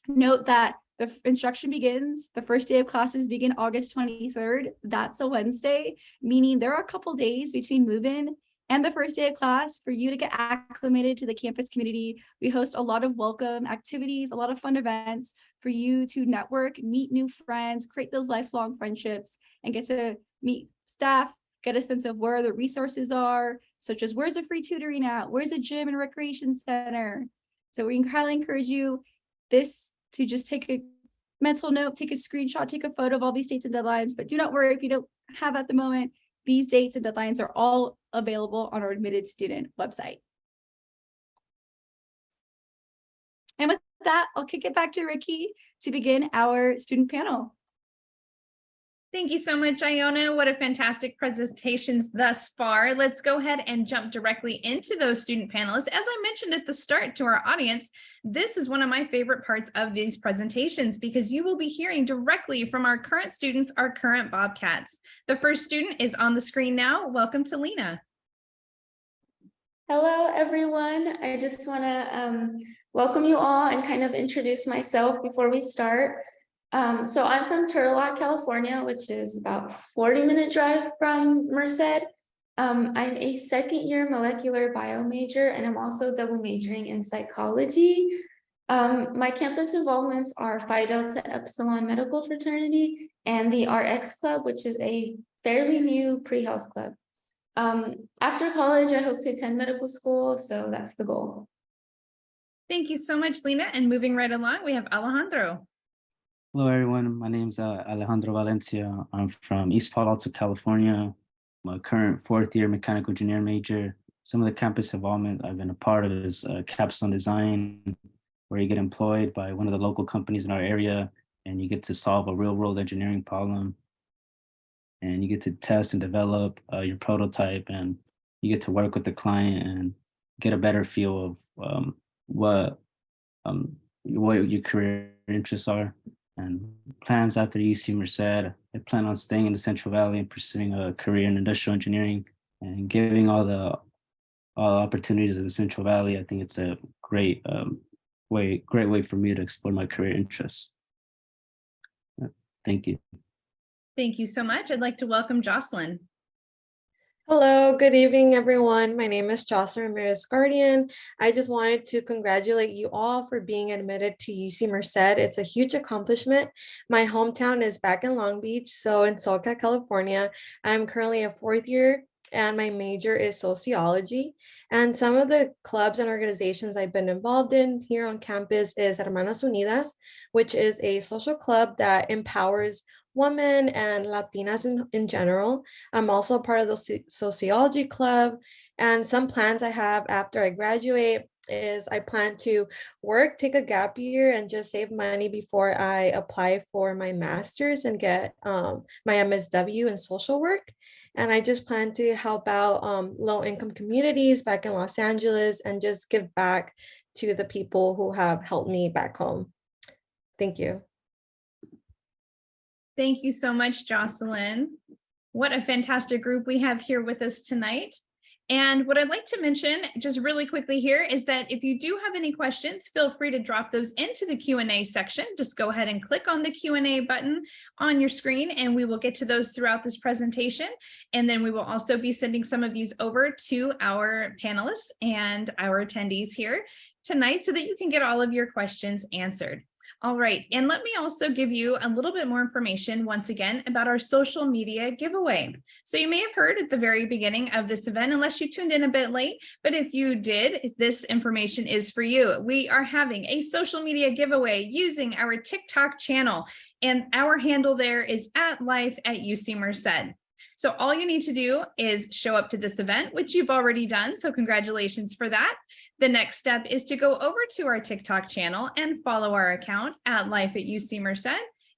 Note that the instruction begins, the first day of classes begin August 23rd. That's a Wednesday, meaning there are a couple days between move-in and the first day of class for you to get acclimated to the campus community. We host a lot of welcome activities, a lot of fun events for you to network, meet new friends, create those lifelong friendships, and get to meet staff, get a sense of where the resources are, such as where's a free tutoring at, where's a gym and recreation center. So we highly encourage you to just take a mental note, take a screenshot, take a photo of all these dates and deadlines, but do not worry if you don't have at the moment. These dates and deadlines are all available on our admitted student website. And with that, I'll kick it back to Ricky to begin our student panel. Thank you so much, Iona. What a fantastic presentations thus far. Let's go ahead and jump directly into those student panelists. As I mentioned at the start to our audience, this is one of my favorite parts of these presentations because you will be hearing directly from our current students, our current Bobcats. The first student is on the screen now. Welcome to Lena. Hello, everyone. I just want to welcome you all and kind of introduce myself before we start. So I'm from Turlock, California, which is about 40-minute drive from Merced. I'm a second-year molecular bio major, and I'm also double majoring in psychology. My campus involvements are Phi Delta Epsilon Medical Fraternity and the RX Club, which is a fairly new pre-health club. After college, I hope to attend medical school, so that's the goal. Thank you so much, Lena. And moving right along, we have Alejandro. Hello, everyone. My name is Alejandro Valencia. I'm from East Palo Alto, California. I'm a current fourth-year mechanical engineer major. Some of the campus involvement I've been a part of is capstone design, where you get employed by one of the local companies in our area, and you get to solve a real-world engineering problem. And you get to test and develop your prototype, and you get to work with the client and get a better feel of what your career interests are. and plans after UC Merced. I plan on staying in the Central Valley and pursuing a career in industrial engineering and giving all the opportunities in the Central Valley. I think it's a great way for me to explore my career interests. Thank you. Thank you so much. I'd like to welcome Jocelyn. Hello, good evening, everyone. My name is Jocelyn Ramirez Guardian. I just wanted to congratulate you all for being admitted to UC Merced. It's a huge accomplishment. My hometown is back in Long Beach, so in SoCal, California. I'm currently a fourth year and my major is sociology. And some of the clubs and organizations I've been involved in here on campus is Hermanas Unidas, which is a social club that empowers women and Latinas in general. I'm also a part of the sociology club, and some plans I have after I graduate is I plan to work, take a gap year, and just save money before I apply for my master's and get my MSW in social work. And I just plan to help out low-income communities back in Los Angeles and just give back to the people who have helped me back home. Thank you. Thank you so much, Jocelyn. What a fantastic group we have here with us tonight. And what I'd like to mention just really quickly here is that if you do have any questions, feel free to drop those into the Q&A section. Just go ahead and click on the Q&A button on your screen and we will get to those throughout this presentation. And then we will also be sending some of these over to our panelists and our attendees here tonight so that you can get all of your questions answered. All right, and let me also give you a little bit more information once again about our social media giveaway. So you may have heard at the very beginning of this event, unless you tuned in a bit late, but if you did, this information is for you. We are having a social media giveaway using our TikTok channel, and our handle there is @life@UC Merced. So all you need to do is show up to this event, which you've already done, so congratulations for that. The next step is to go over to our TikTok channel and follow our account @life@UC Merced.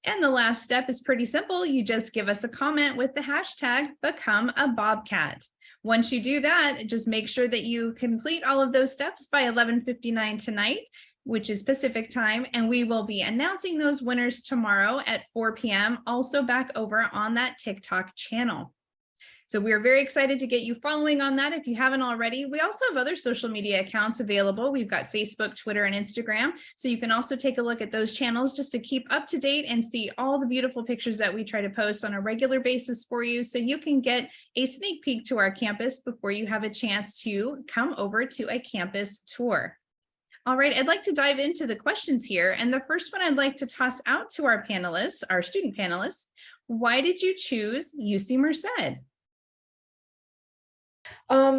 And the last step is pretty simple. You just give us a comment with the hashtag #BecomeABobcat. Once you do that, just make sure that you complete all of those steps by 11:59 tonight, which is Pacific time, and we will be announcing those winners tomorrow at 4 p.m. also back over on that TikTok channel. So we're very excited to get you following on that if you haven't already. We also have other social media accounts available. We've got Facebook, Twitter, and Instagram. So you can also take a look at those channels just to keep up to date and see all the beautiful pictures that we try to post on a regular basis for you, so you can get a sneak peek to our campus before you have a chance to come over to a campus tour. All right, I'd like to dive into the questions here. And the first one I'd like to toss out to our panelists, our student panelists. Why did you choose UC Merced?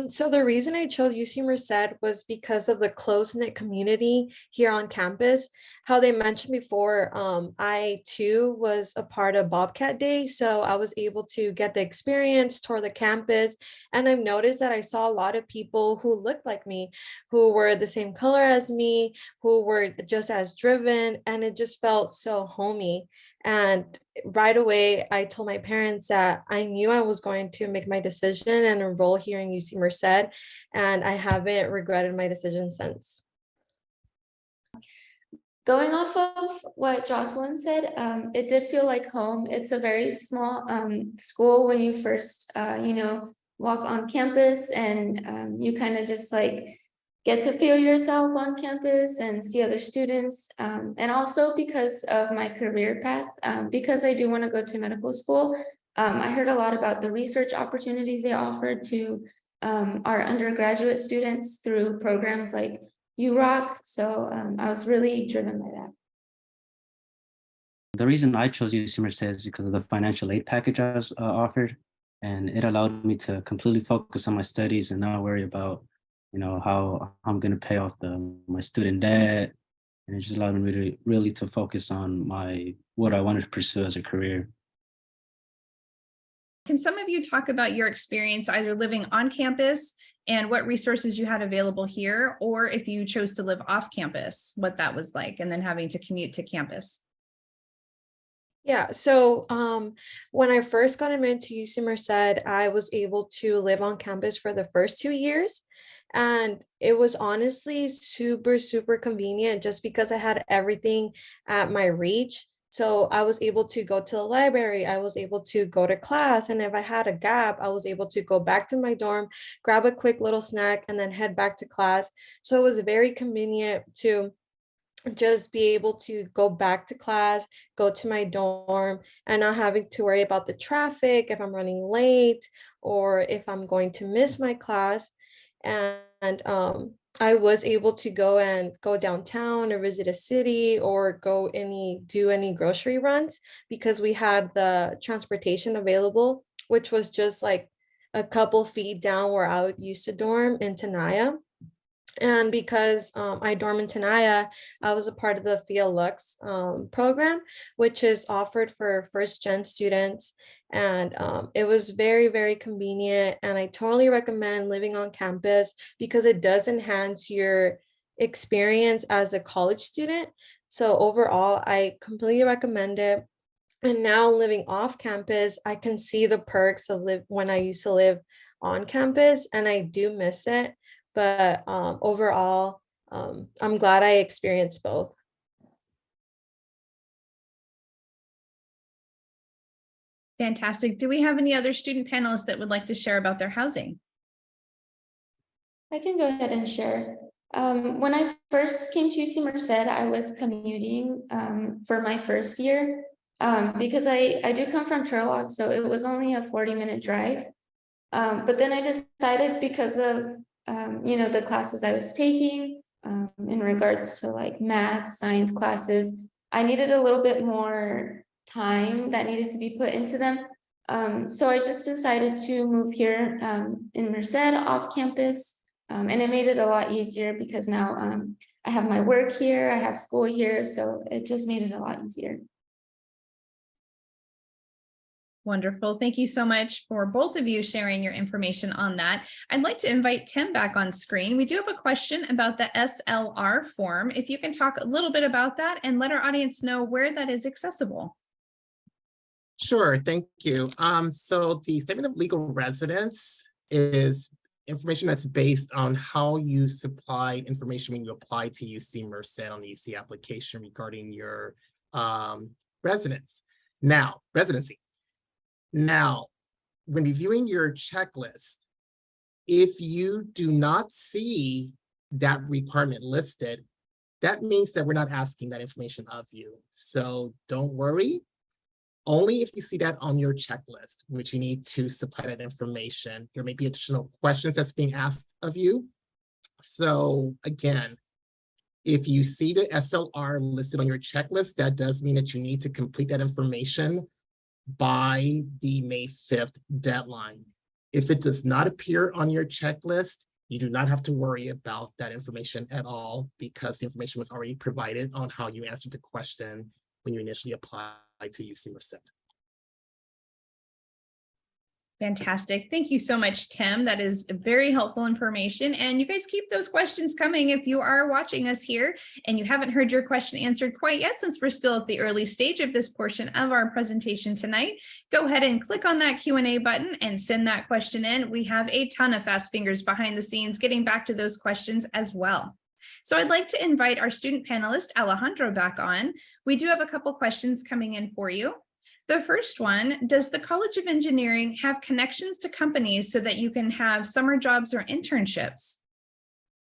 So the reason I chose UC Merced was because of the close-knit community here on campus. How they mentioned before, I too was a part of Bobcat Day, so I was able to get the experience, tour the campus, and I've noticed that I saw a lot of people who looked like me, who were the same color as me, who were just as driven, and it just felt so homey. And right away, I told my parents that I knew I was going to make my decision and enroll here in UC Merced, and I haven't regretted my decision since. Going off of what Jocelyn said, it did feel like home. It's a very small school when you first, walk on campus, and you kind of just like get to feel yourself on campus and see other students. And also because of my career path, because I do want to go to medical school, I heard a lot about the research opportunities they offered to our undergraduate students through programs like UROC. So I was really driven by that. The reason I chose UC Merced is because of the financial aid package I was offered, and it allowed me to completely focus on my studies and not worry about how I'm going to pay off my student debt. And it just allowed me really to focus on what I wanted to pursue as a career. Can some of you talk about your experience either living on campus and what resources you had available here, or if you chose to live off campus, what that was like, and then having to commute to campus? Yeah, so when I first got admitted to UC Merced, I was able to live on campus for the first 2 years. And it was honestly super, super convenient just because I had everything at my reach. So I was able to go to the library, I was able to go to class, and if I had a gap, I was able to go back to my dorm, grab a quick little snack, and then head back to class. So it was very convenient to just be able to go back to class, go to my dorm, and not having to worry about the traffic, if I'm running late, or if I'm going to miss my class. And I was able to go downtown or visit a city or do any grocery runs because we had the transportation available, which was just like a couple feet down where I used to dorm in Tenaya. And because I dorm in Tenaya, I was a part of the FIA Lux program, which is offered for first-gen students. And it was very, very convenient. And I totally recommend living on campus because it does enhance your experience as a college student. So overall, I completely recommend it. And now living off campus, I can see the perks of when I used to live on campus, and I do miss it. But overall, I'm glad I experienced both. Fantastic. Do we have any other student panelists that would like to share about their housing? I can go ahead and share. When I first came to UC Merced, I was commuting for my first year because I do come from Turlock, so it was only a 40-minute drive. But then I decided because of the classes I was taking in regards to like math, science classes, I needed a little bit more time that needed to be put into them. So I just decided to move here in Merced off campus. And it made it a lot easier because now I have my work here, I have school here, so it just made it a lot easier. Wonderful. Thank you so much for both of you sharing your information on that. I'd like to invite Tim back on screen. We do have a question about the SLR form. If you can talk a little bit about that and let our audience know where that is accessible. Sure, thank you. So the statement of legal residence is information that's based on how you supplied information when you applied to UC Merced on the UC application regarding your residency. Now, when reviewing your checklist, if you do not see that requirement listed, that means that we're not asking that information of you. So don't worry. Only if you see that on your checklist, which you need to supply that information. There may be additional questions that's being asked of you. So again, if you see the SLR listed on your checklist, that does mean that you need to complete that information by the May 5th deadline. If it does not appear on your checklist, you do not have to worry about that information at all because the information was already provided on how you answered the question when you initially applied to UC Merced. Fantastic. Thank you so much, Tim. That is very helpful information. And you guys keep those questions coming if you are watching us here and you haven't heard your question answered quite yet, since we're still at the early stage of this portion of our presentation tonight. Go ahead and click on that Q&A button and send that question in. We have a ton of fast fingers behind the scenes getting back to those questions as well. So I'd like to invite our student panelist, Alejandro, back on. We do have a couple questions coming in for you. The first one, does the College of Engineering have connections to companies so that you can have summer jobs or internships?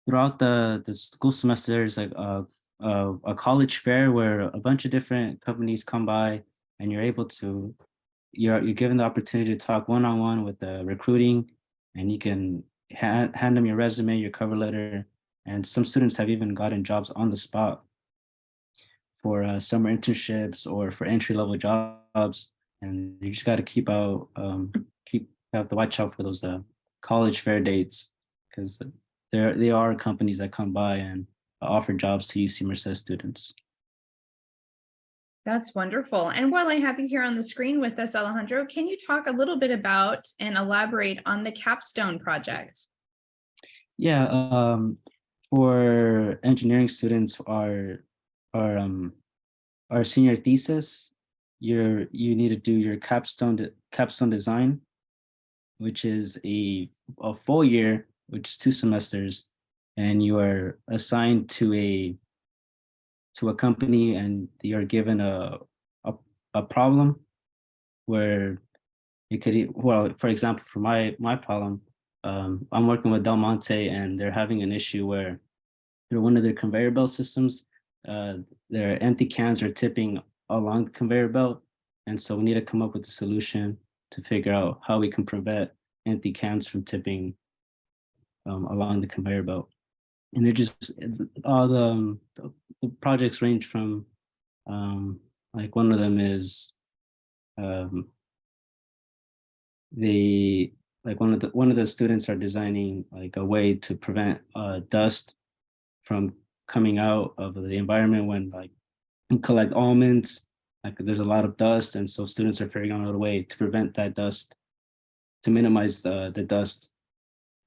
Throughout the school semester, there's like a college fair where a bunch of different companies come by and you're given the opportunity to talk one-on-one with the recruiting, and you can hand them your resume, your cover letter, and some students have even gotten jobs on the spot for summer internships or for entry-level jobs. And you just got to have to watch out for those college fair dates, because there are companies that come by and offer jobs to UC Merced students. That's wonderful. And while I have you here on the screen with us, Alejandro, can you talk a little bit about and elaborate on the capstone project? Yeah, for engineering students, our senior thesis, you need to do your capstone design, which is a full year, which is 2 semesters, and you are assigned to a company, and you are given a problem where it could, well, for example, for my problem, I'm working with Del Monte, and they're having an issue where one of their conveyor belt systems, their empty cans are tipping along the conveyor belt. And so we need to come up with a solution to figure out how we can prevent empty cans from tipping along the conveyor belt. And they're just, all the projects range from, like one of them is, one of the students are designing like a way to prevent dust from coming out of the environment when like you collect almonds. Like there's a lot of dust, and so students are figuring out a way to prevent that dust, to minimize the dust.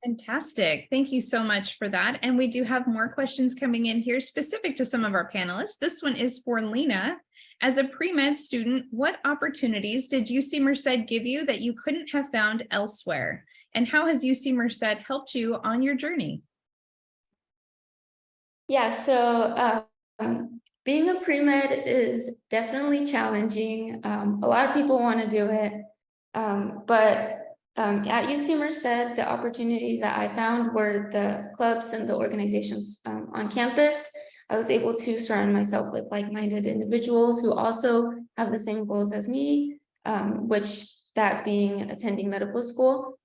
Fantastic. Thank you so much for that. And we do have more questions coming in here specific to some of our panelists. This one is for Lena. As a pre-med student, what opportunities did UC Merced give you that you couldn't have found elsewhere? And how has UC Merced helped you on your journey? Yeah, so being a pre-med is definitely challenging. A lot of people want to do it, but at UC Merced, the opportunities that I found were the clubs and the organizations on campus. I was able to surround myself with like-minded individuals who also have the same goals as me, which that being attending medical school.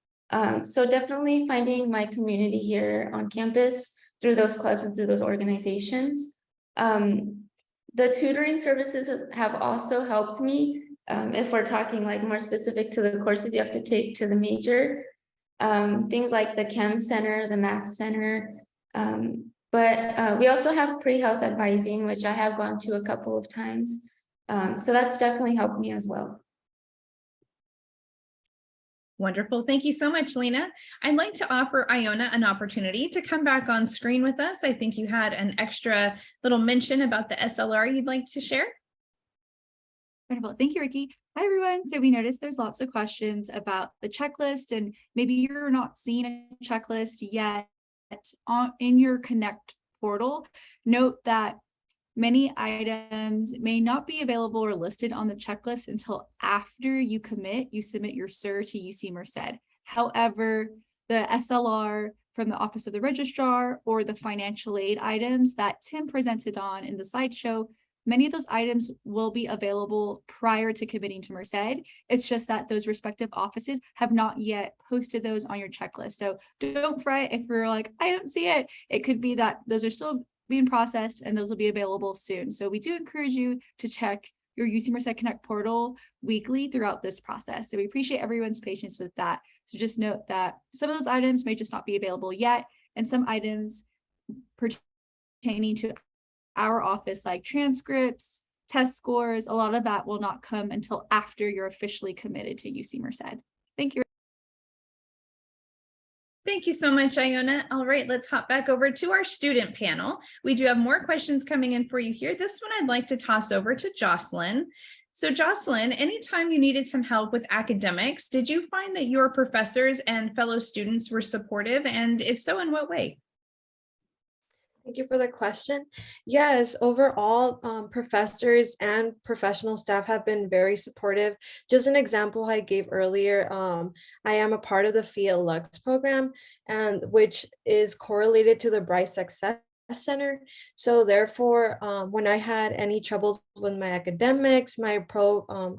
So definitely finding my community here on campus through those clubs and through those organizations. The tutoring services have also helped me. If we're talking like more specific to the courses you have to take to the major, things like the Chem Center, the Math Center, but we also have pre-health advising, which I have gone to a couple of times. So that's definitely helped me as well. Wonderful. Thank you so much, Lena. I'd like to offer Iona an opportunity to come back on screen with us. I think you had an extra little mention about the SLR you'd like to share. Wonderful. Thank you, Ricky. Hi, everyone. So we noticed there's lots of questions about the checklist, and maybe you're not seeing a checklist yet in your Connect portal. Note that many items may not be available or listed on the checklist until after you submit your SIR to UC Merced. However, the SLR from the Office of the Registrar or the financial aid items that Tim presented on in the slideshow, many of those items will be available prior to committing to Merced. It's just that those respective offices have not yet posted those on your checklist. So don't fret if you're like, I don't see it. It could be that those are still being processed and those will be available soon. So we do encourage you to check your UC Merced Connect portal weekly throughout this process. So we appreciate everyone's patience with that. So just note that some of those items may just not be available yet, and some items pertaining to our office, like transcripts, test scores, a lot of that will not come until after you're officially committed to UC Merced. Thank you. Thank you so much, Iona. All right, let's hop back over to our student panel. We do have more questions coming in for you here. This one I'd like to toss over to Jocelyn. So Jocelyn, anytime you needed some help with academics, did you find that your professors and fellow students were supportive? And if so, in what way? Thank you for the question. Yes, overall, professors and professional staff have been very supportive. Just an example I gave earlier, I am a part of the FIA Lux program, and which is correlated to the Bright Success Center. So therefore, when I had any troubles with my academics, my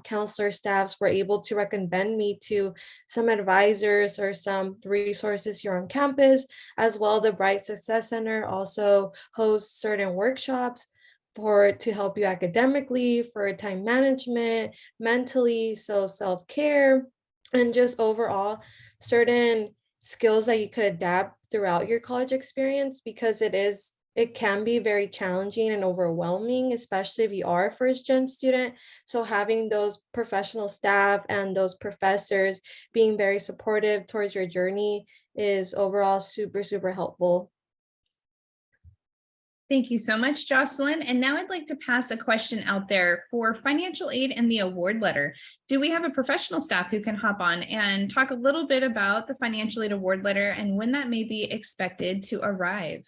counselor staffs were able to recommend me to some advisors or some resources here on campus. As well, the Bright Success Center also hosts certain workshops to help you academically, for time management, mentally, so self-care, and just overall certain skills that you could adapt throughout your college experience, because it can be very challenging and overwhelming, especially if you are a first-gen student. So having those professional staff and those professors being very supportive towards your journey is overall super, super helpful. Thank you so much, Jocelyn. And now I'd like to pass a question out there for financial aid and the award letter. Do we have a professional staff who can hop on and talk a little bit about the financial aid award letter and when that may be expected to arrive?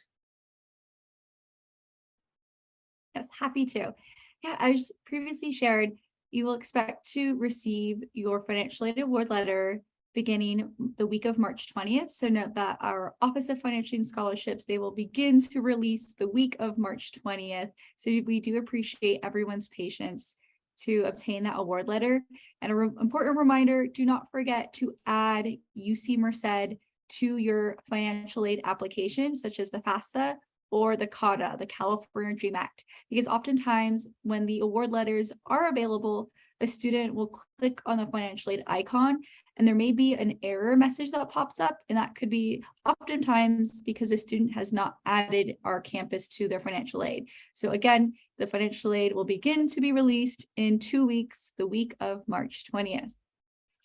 Yes, happy to. Yeah, I just previously shared, You will expect to receive your financial aid award letter beginning the week of March 20th. So note that our Office of Financial Aid Scholarships, they will begin to release the week of March 20th. So we do appreciate everyone's patience to obtain that award letter. And an important reminder, do not forget to add UC Merced to your financial aid application, such as the FAFSA or the CADA, the California Dream Act, because oftentimes when the award letters are available, a student will click on the financial aid icon and there may be an error message that pops up, and that could be oftentimes because a student has not added our campus to their financial aid. So again, the financial aid will begin to be released in 2 weeks, the week of March 20th.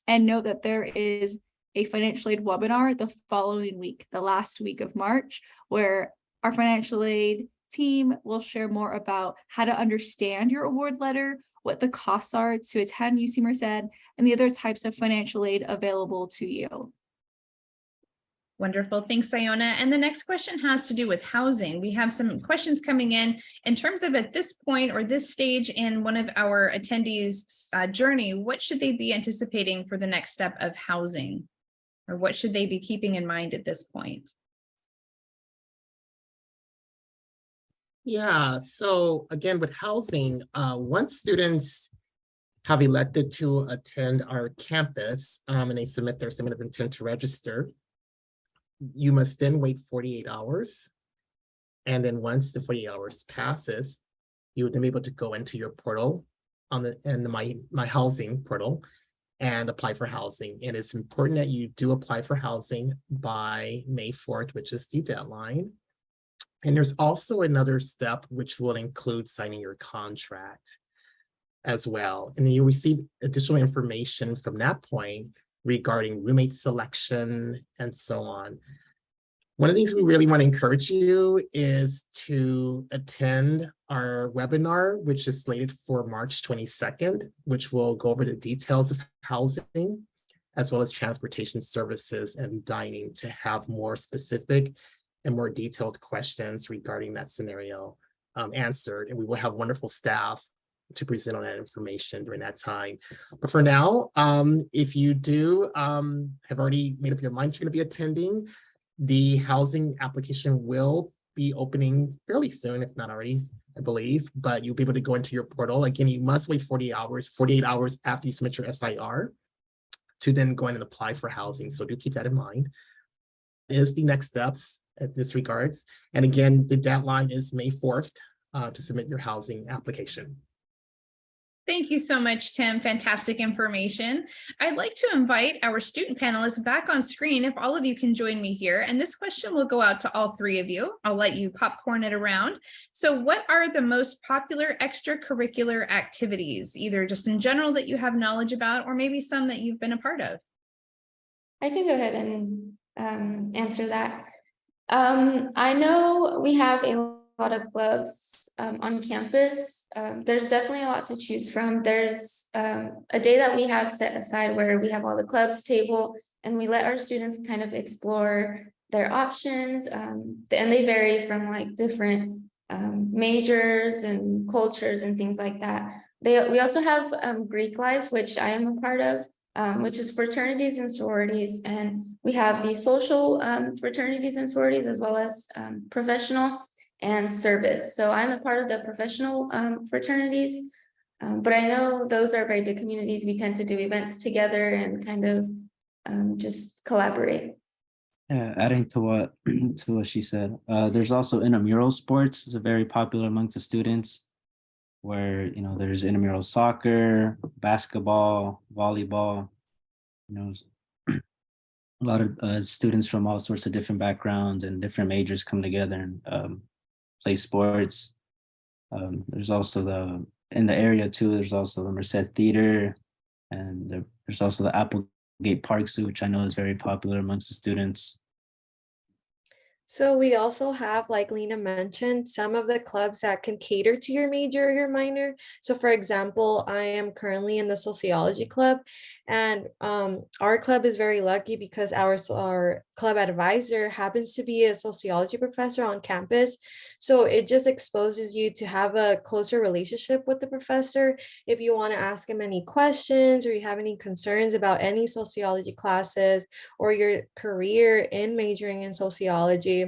And note that there is a financial aid webinar the following week, the last week of March, where our financial aid team will share more about how to understand your award letter, what the costs are to attend UC Merced, and the other types of financial aid available to you. Wonderful. Thanks, Iona. And the next question has to do with housing. We have some questions coming in terms of at this point or this stage in one of our attendees' journey, what should they be anticipating for the next step of housing? Or what should they be keeping in mind at this point? Yeah, so again, with housing, once students have elected to attend our campus and they submit their statement of intent to register, you must then wait 48 hours. And then once the 48 hours passes, you would then be able to go into your portal on the my housing portal and apply for housing. And it's important that you do apply for housing by May 4th, which is the deadline. And there's also another step which will include signing your contract as well. And then you receive additional information from that point regarding roommate selection and so on. One of the things we really want to encourage you is to attend our webinar, which is slated for March 22nd, which will go over the details of housing, as well as transportation services and dining to have more specific and more detailed questions regarding that scenario answered. And we will have wonderful staff to present on that information during that time. But for now, if you do have already made up your mind you're going to be attending, the housing application will be opening fairly soon, if not already, I believe, but you'll be able to go into your portal. Again, you must wait 48 hours after you submit your SIR to then go in and apply for housing. So do keep that in mind. Is the next steps at this regards. And again, the deadline is May 4th to submit your housing application. Thank you so much, Tim. Fantastic information. I'd like to invite our student panelists back on screen if all of you can join me here. And this question will go out to all three of you. I'll let you popcorn it around. So what are the most popular extracurricular activities, either just in general that you have knowledge about, or maybe some that you've been a part of? I can go ahead and answer that. I know we have a lot of clubs on campus. There's definitely a lot to choose from. There's a day that we have set aside where we have all the clubs table and we let our students kind of explore their options. And they vary from like different majors and cultures and things like that. We also have Greek life, which I am a part of, which is fraternities and sororities. And we have the social fraternities and sororities as well as professional and service. So I'm a part of the professional fraternities, but I know those are very big communities. We tend to do events together and kind of just collaborate. Yeah, adding to what she said, there's also intramural sports. It's very popular amongst the students, where there's intramural soccer, basketball, volleyball. A lot of students from all sorts of different backgrounds and different majors come together and play sports. There's also in the area too, there's also the Merced Theater, and there's also the Applegate Park Zoo, which I know is very popular amongst the students. So we also have, like Lena mentioned, some of the clubs that can cater to your major or your minor. So for example, I am currently in the sociology club, and our club is very lucky because our club advisor happens to be a sociology professor on campus. So it just exposes you to have a closer relationship with the professor. If you want to ask him any questions or you have any concerns about any sociology classes or your career in majoring in sociology,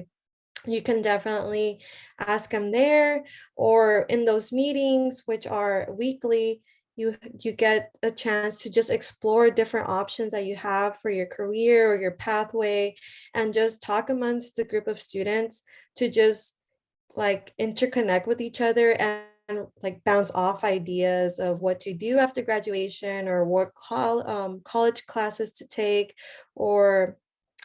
you can definitely ask them there, or in those meetings, which are weekly. You get a chance to just explore different options that you have for your career or your pathway, and just talk amongst the group of students to just like interconnect with each other and like bounce off ideas of what to do after graduation, or what college classes to take, or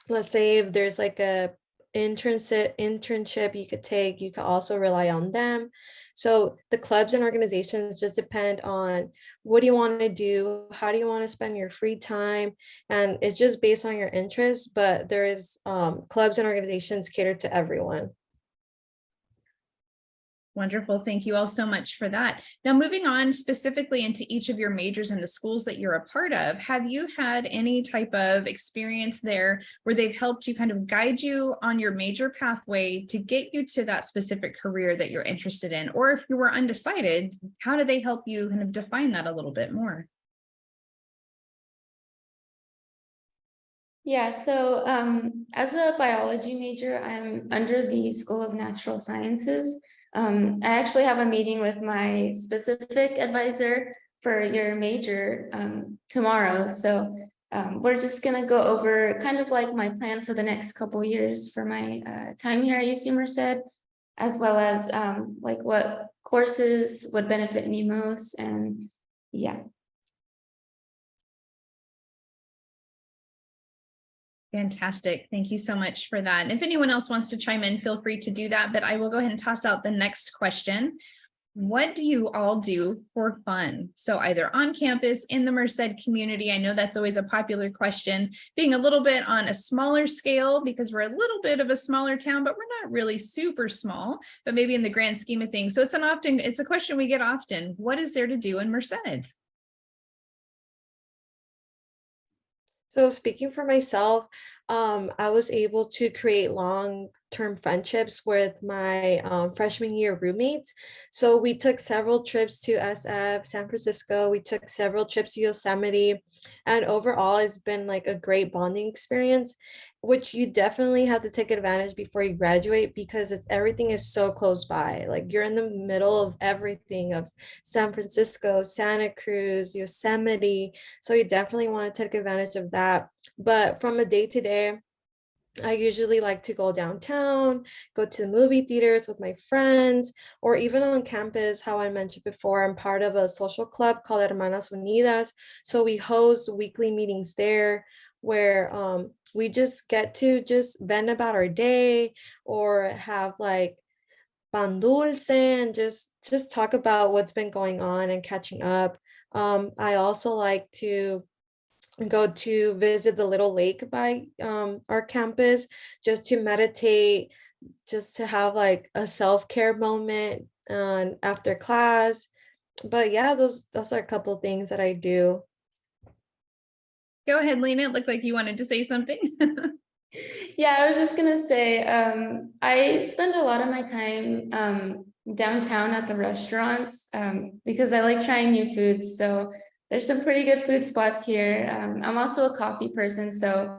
let's say if there's like a internship you could take, you could also rely on them. So the clubs and organizations just depend on what do you want to do, how do you want to spend your free time, and it's just based on your interests. But there is clubs and organizations cater to everyone. Wonderful. Thank you all so much for that. Now, moving on specifically into each of your majors and the schools that you're a part of, have you had any type of experience there where they've helped you kind of guide you on your major pathway to get you to that specific career that you're interested in? Or if you were undecided, how do they help you kind of define that a little bit more? Yeah, so as a biology major, I'm under the School of Natural Sciences. I actually have a meeting with my specific advisor for your major tomorrow. So we're just gonna go over kind of like my plan for the next couple years for my time here at UC Merced, as well as like what courses would benefit me most, and yeah. Fantastic. Thank you so much for that. And if anyone else wants to chime in, feel free to do that, but I will go ahead and toss out the next question. What do you all do for fun? So either on campus, in the Merced community, I know that's always a popular question, being a little bit on a smaller scale because we're a little bit of a smaller town, but we're not really super small, but maybe in the grand scheme of things. So it's a question we get often. What is there to do in Merced? So speaking for myself, I was able to create long-term friendships with my freshman year roommates. So we took several trips to SF, San Francisco. We took several trips to Yosemite, and overall, it's been like a great bonding experience, which you definitely have to take advantage before you graduate because everything is so close by. Like you're in the middle of everything of San Francisco, Santa Cruz, Yosemite. So you definitely want to take advantage of that. But from a day to day, I usually like to go downtown, go to the movie theaters with my friends, or even on campus. How I mentioned before, I'm part of a social club called Hermanas Unidas. So we host weekly meetings there where we just get to just vent about our day, or have like pan dulce, and just talk about what's been going on and catching up. I also like to go to visit the little lake by our campus, just to meditate, just to have like a self-care moment after class. But yeah, those are a couple things that I do. Go ahead, Lena. It looked like you wanted to say something. Yeah, I was just gonna say, I spend a lot of my time downtown at the restaurants because I like trying new foods. So there's some pretty good food spots here. I'm also a coffee person, so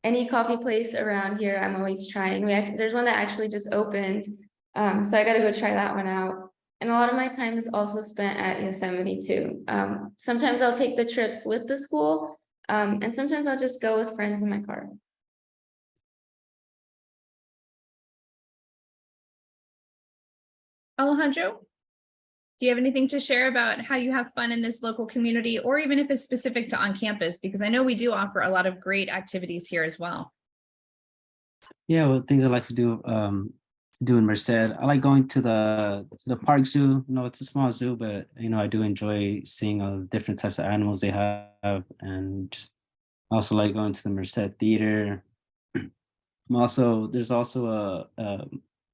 any coffee place around here, I'm always trying. There's one that actually just opened, so I gotta go try that one out. And a lot of my time is also spent at Yosemite too. Sometimes I'll take the trips with the school, and sometimes I'll just go with friends in my car. Alejandro, do you have anything to share about how you have fun in this local community, or even if it's specific to on campus? Because I know we do offer a lot of great activities here as well. Yeah, well, things I like to do in Merced. I like going to the park zoo. You know, it's a small zoo, but I do enjoy seeing all the different types of animals they have, and I also like going to the Merced Theater. There's also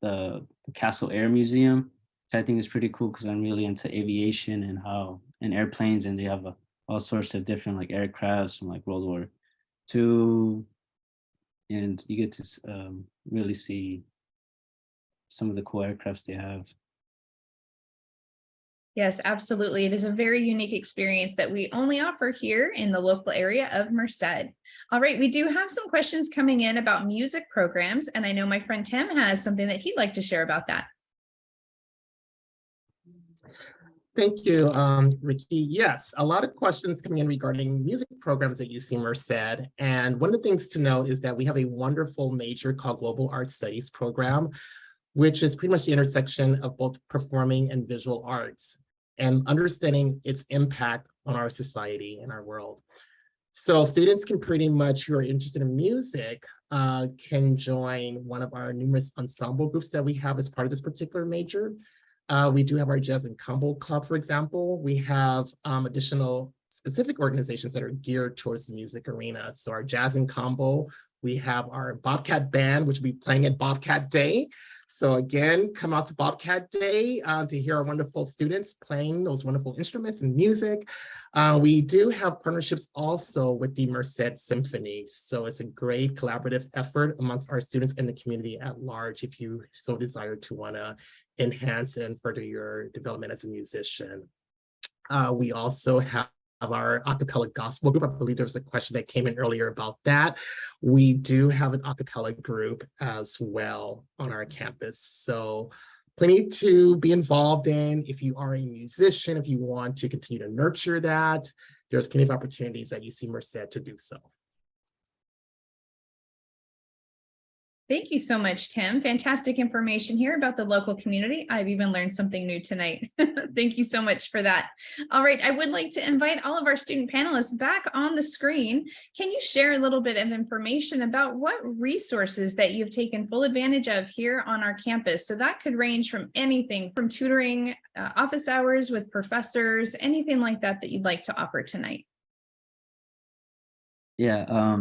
the Castle Air Museum, which I think is pretty cool because I'm really into aviation and airplanes, and they have all sorts of different like aircrafts from like World War II, and you get to really see some of the cool aircrafts they have. Yes, absolutely. It is a very unique experience that we only offer here in the local area of Merced. All right, we do have some questions coming in about music programs, and I know my friend Tim has something that he'd like to share about that. Thank you, Ricky. Yes, a lot of questions coming in regarding music programs at UC Merced. And one of the things to note is that we have a wonderful major called Global Art Studies program, which is pretty much the intersection of both performing and visual arts and understanding its impact on our society and our world. So students can pretty much, who are interested in music, can join one of our numerous ensemble groups that we have as part of this particular major. We do have our Jazz and Combo Club, for example. We have additional specific organizations that are geared towards the music arena. So our Jazz and Combo, we have our Bobcat band, which will be playing at Bobcat Day. So again, come out to Bobcat Day to hear our wonderful students playing those wonderful instruments and music. We do have partnerships also with the Merced Symphony. So it's a great collaborative effort amongst our students and the community at large, if you so desire to want to enhance and further your development as a musician. We also have our a cappella gospel group. I believe there was a question that came in earlier about that. We do have an a cappella group as well on our campus. So plenty to be involved in. If you are a musician, if you want to continue to nurture that, there's plenty of opportunities at UC Merced to do so. Thank you so much, Tim. Fantastic information here about the local community. I've even learned something new tonight. Thank you so much for that. All right, I would like to invite all of our student panelists back on the screen. Can you share a little bit of information about what resources that you've taken full advantage of here on our campus? So that could range from anything from tutoring, office hours with professors, anything like that that you'd like to offer tonight. Yeah,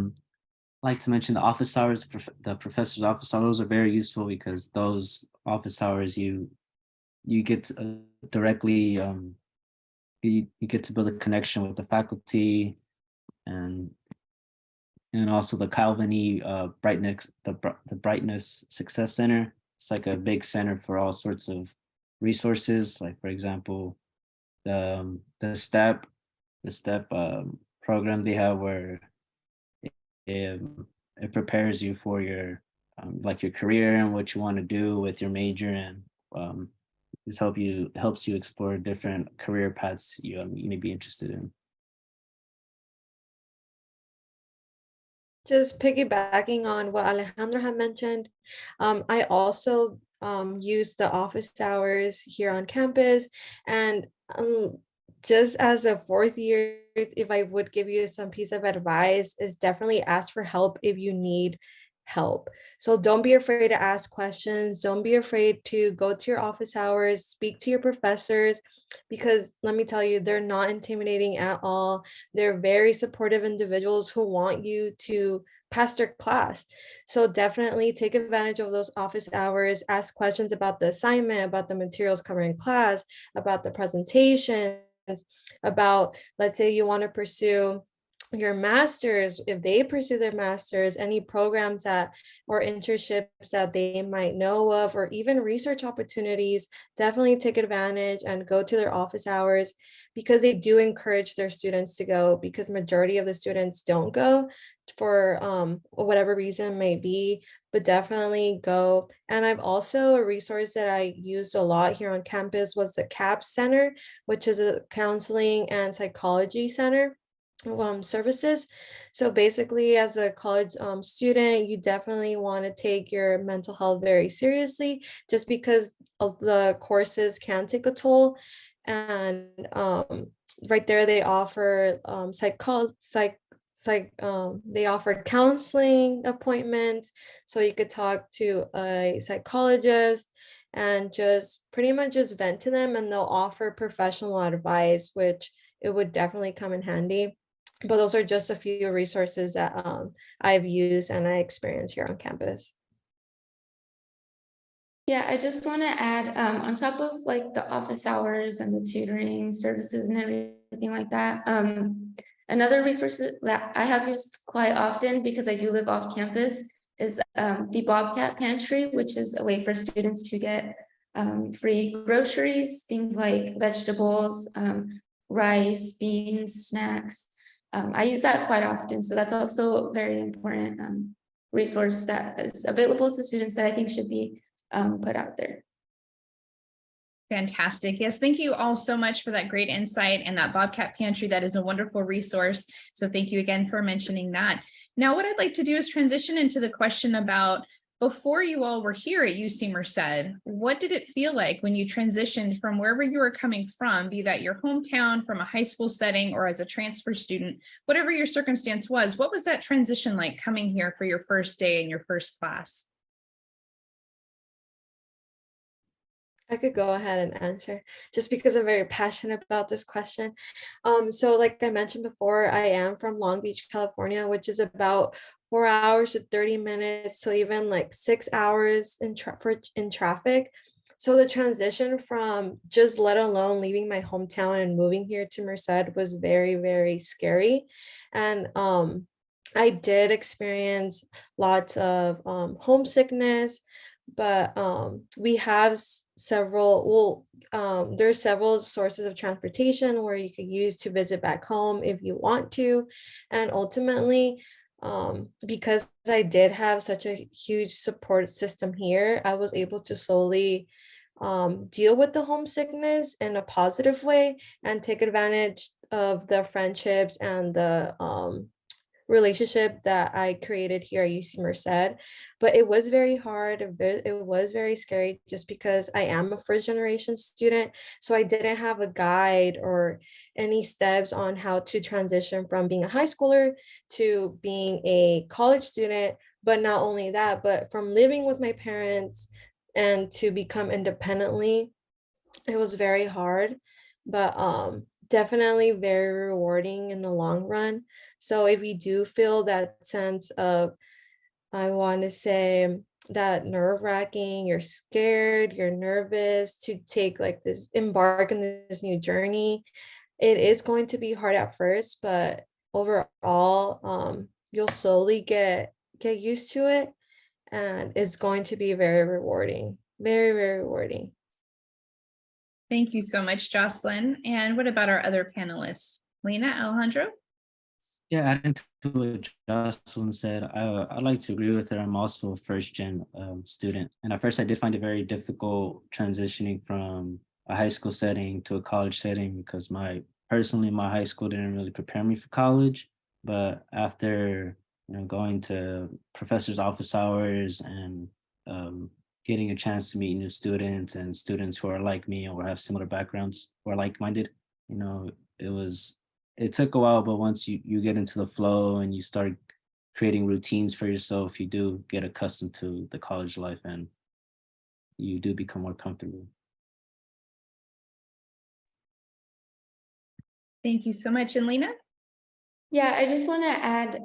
like to mention the office hours, the professor's office hours, those are very useful because those office hours you get to, directly you get to build a connection with the faculty and also the Calvin E. Brightness, the Brightness Success Center. It's like a big center for all sorts of resources, like for example the STEP program they have where it prepares you for your like your career and what you want to do with your major, and this helps you explore different career paths you may be interested in. Just piggybacking on what Alejandro had mentioned, I also use the office hours here on campus, and just as a fourth year, if I would give you some piece of advice, is definitely ask for help if you need help. So don't be afraid to ask questions. Don't be afraid to go to your office hours, speak to your professors, because let me tell you, they're not intimidating at all. They're very supportive individuals who want you to pass their class. So definitely take advantage of those office hours, ask questions about the assignment, about the materials covered in class, about the presentations, about, let's say you want to pursue your master's, if they pursue their master's, any programs that or internships that they might know of, or even research opportunities, definitely take advantage and go to their office hours, because they do encourage their students to go, because majority of the students don't go for whatever reason may be, but definitely go. And I've also, a resource that I used a lot here on campus was the CAPS Center, which is a counseling and psychology center services. So basically, as a college student, you definitely want to take your mental health very seriously, just because of the courses can take a toll. And right there, they offer they offer counseling appointments, so you could talk to a psychologist and just pretty much just vent to them, and they'll offer professional advice, which it would definitely come in handy. But those are just a few resources that I've used and I experienced here on campus. Yeah, I just want to add, on top of like the office hours and the tutoring services and everything like that, another resource that I have used quite often because I do live off campus is the Bobcat pantry, which is a way for students to get free groceries, things like vegetables, rice, beans, snacks. I use that quite often, so that's also a very important resource that is available to students that I think should be put out there. Fantastic. Yes, thank you all so much for that great insight and that Bobcat Pantry. That is a wonderful resource. So thank you again for mentioning that. Now, what I'd like to do is transition into the question about before you all were here at UC Merced, what did it feel like when you transitioned from wherever you were coming from, be that your hometown, from a high school setting, or as a transfer student, whatever your circumstance was, what was that transition like coming here for your first day in your first class? I could go ahead and answer just because I'm very passionate about this question. So like I mentioned before, I am from Long Beach, California, which is about 4 hours to 30 minutes to even like 6 hours in traffic. So the transition from just let alone leaving my hometown and moving here to Merced was very, very scary. And I did experience lots of homesickness, but we have several, there's several sources of transportation where you could use to visit back home if you want to. And ultimately, because I did have such a huge support system here, I was able to slowly deal with the homesickness in a positive way and take advantage of the friendships and the relationship that I created here at UC Merced. But it was very hard. It was very scary just because I am a first generation student. So I didn't have a guide or any steps on how to transition from being a high schooler to being a college student. But not only that, but from living with my parents and to become independently, it was very hard, but definitely very rewarding in the long run. So if you do feel that sense of, I want to say, that nerve-wracking, you're scared, you're nervous to take like this, embark in this new journey, it is going to be hard at first, but overall, you'll slowly get used to it, and it's going to be very rewarding, very, very rewarding. Thank you so much, Jocelyn. And what about our other panelists? Lena, Alejandro? Yeah, adding to what Jocelyn said, I'd like to agree with her. I'm also a first-gen student. And at first I did find it very difficult transitioning from a high school setting to a college setting because personally, my high school didn't really prepare me for college. But after going to professors' office hours and getting a chance to meet new students and students who are like me or have similar backgrounds or are like-minded, it took a while, but once you get into the flow and you start creating routines for yourself, you do get accustomed to the college life and you do become more comfortable. Thank you so much. And Lena? Yeah, I just want to add,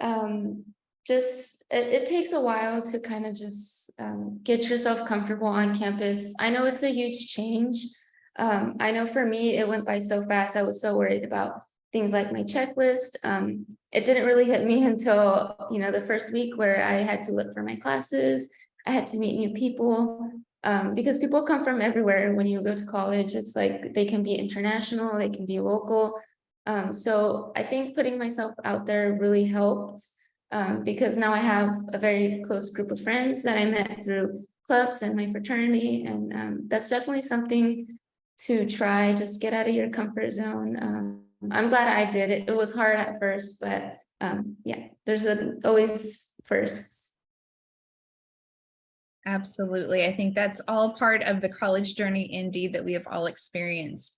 it takes a while to kind of just get yourself comfortable on campus. I know it's a huge change. I know for me, it went by so fast. I was so worried about things like my checklist. It didn't really hit me until, the first week where I had to look for my classes. I had to meet new people because people come from everywhere. When you go to college, it's like they can be international, they can be local. So I think putting myself out there really helped because now I have a very close group of friends that I met through clubs and my fraternity. And that's definitely something to try, just get out of your comfort zone. I'm glad I did it. It was hard at first, but yeah, there's always firsts. Absolutely. I think that's all part of the college journey indeed that we have all experienced.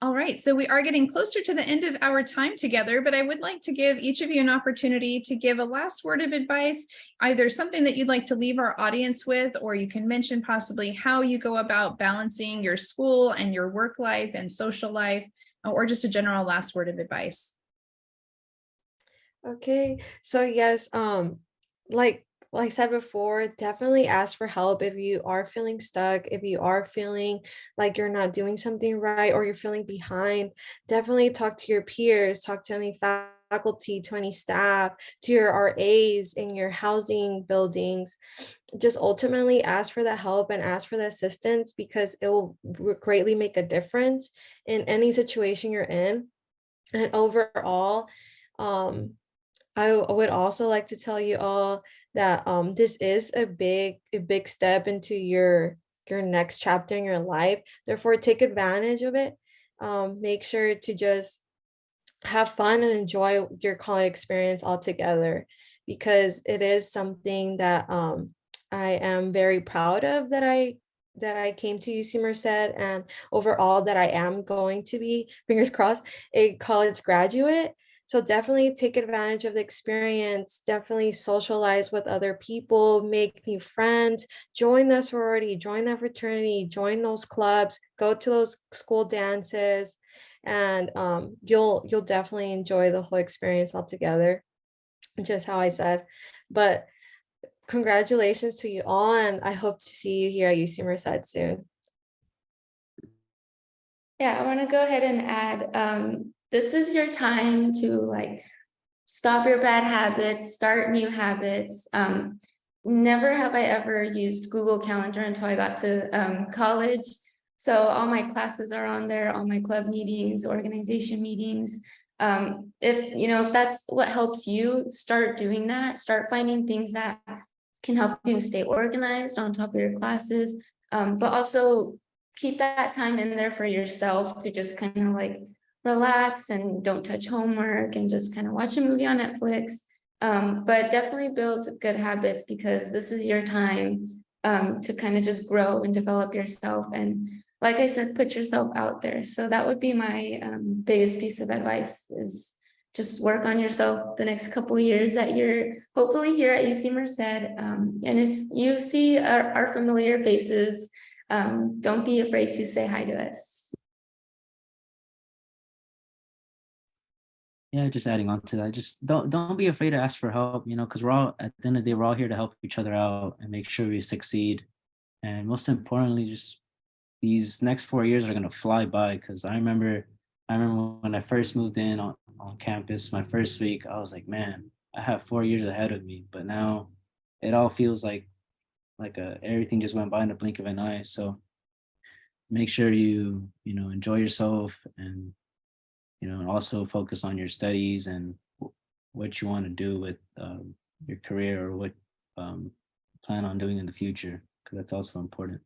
All right, so we are getting closer to the end of our time together, but I would like to give each of you an opportunity to give a last word of advice, either something that you'd like to leave our audience with, or you can mention possibly how you go about balancing your school and your work life and social life, or just a general last word of advice. Okay, so yes, like I said before, definitely ask for help if you are feeling stuck, if you are feeling like you're not doing something right or you're feeling behind. Definitely talk to your peers, talk to any faculty, to any staff, to your RAs in your housing buildings. Just ultimately ask for the help and ask for the assistance because it will greatly make a difference in any situation you're in. And overall, um, would also like to tell you all that this is a big step into your next chapter in your life. Therefore, take advantage of it. Make sure to just have fun and enjoy your college experience altogether because it is something that I am very proud of that I came to UC Merced and overall that I am going to be, fingers crossed, a college graduate. So definitely take advantage of the experience, definitely socialize with other people, make new friends, join the sorority, join the fraternity, join those clubs, go to those school dances, and you'll definitely enjoy the whole experience altogether, just how I said. But congratulations to you all, and I hope to see you here at UC Merced soon. Yeah, I want to go ahead and add, this is your time to like stop your bad habits, start new habits. Never have I ever used Google Calendar until I got to college. So all my classes are on there, all my club meetings, organization meetings. If that's what helps you, start doing that. Start finding things that can help you stay organized on top of your classes, but also keep that time in there for yourself to just kind of like relax and don't touch homework and just kind of watch a movie on Netflix. But definitely build good habits because this is your time to kind of just grow and develop yourself. And like I said, put yourself out there. So that would be my biggest piece of advice is just work on yourself the next couple of years that you're hopefully here at UC Merced. And if you see our familiar faces, don't be afraid to say hi to us. Yeah, just adding on to that, just don't be afraid to ask for help, because we're all, at the end of the day, we're all here to help each other out and make sure we succeed. And most importantly, just these next 4 years are gonna fly by. Because I remember when I first moved in on campus, my first week, I was like, man, I have 4 years ahead of me. But now it all feels like everything just went by in the blink of an eye. So make sure you enjoy yourself, and also focus on your studies and what you want to do with your career, or what plan on doing in the future, because that's also important.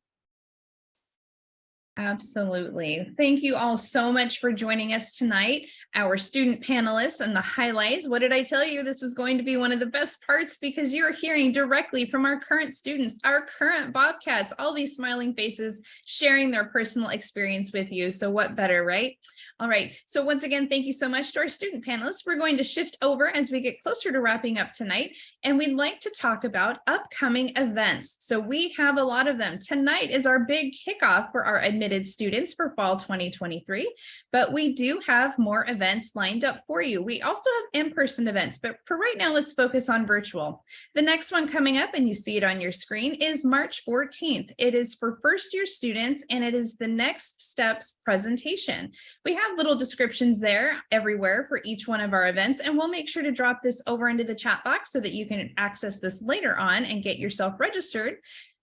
Absolutely. Thank you all so much for joining us tonight, our student panelists and the highlights. What did I tell you? This was going to be one of the best parts because you're hearing directly from our current students, our current Bobcats, all these smiling faces sharing their personal experience with you. So what better, right? All right. So once again, thank you so much to our student panelists. We're going to shift over as we get closer to wrapping up tonight, and we'd like to talk about upcoming events. So we have a lot of them. Tonight is our big kickoff for our admitted students for fall 2023, but we do have more events lined up for you. We also have in-person events, but for right now, let's focus on virtual. The next one coming up, and you see it on your screen, is March 14th. It is for first-year students, and it is the Next Steps presentation. We have little descriptions there everywhere for each one of our events, and we'll make sure to drop this over into the chat box so that you can access this later on and get yourself registered.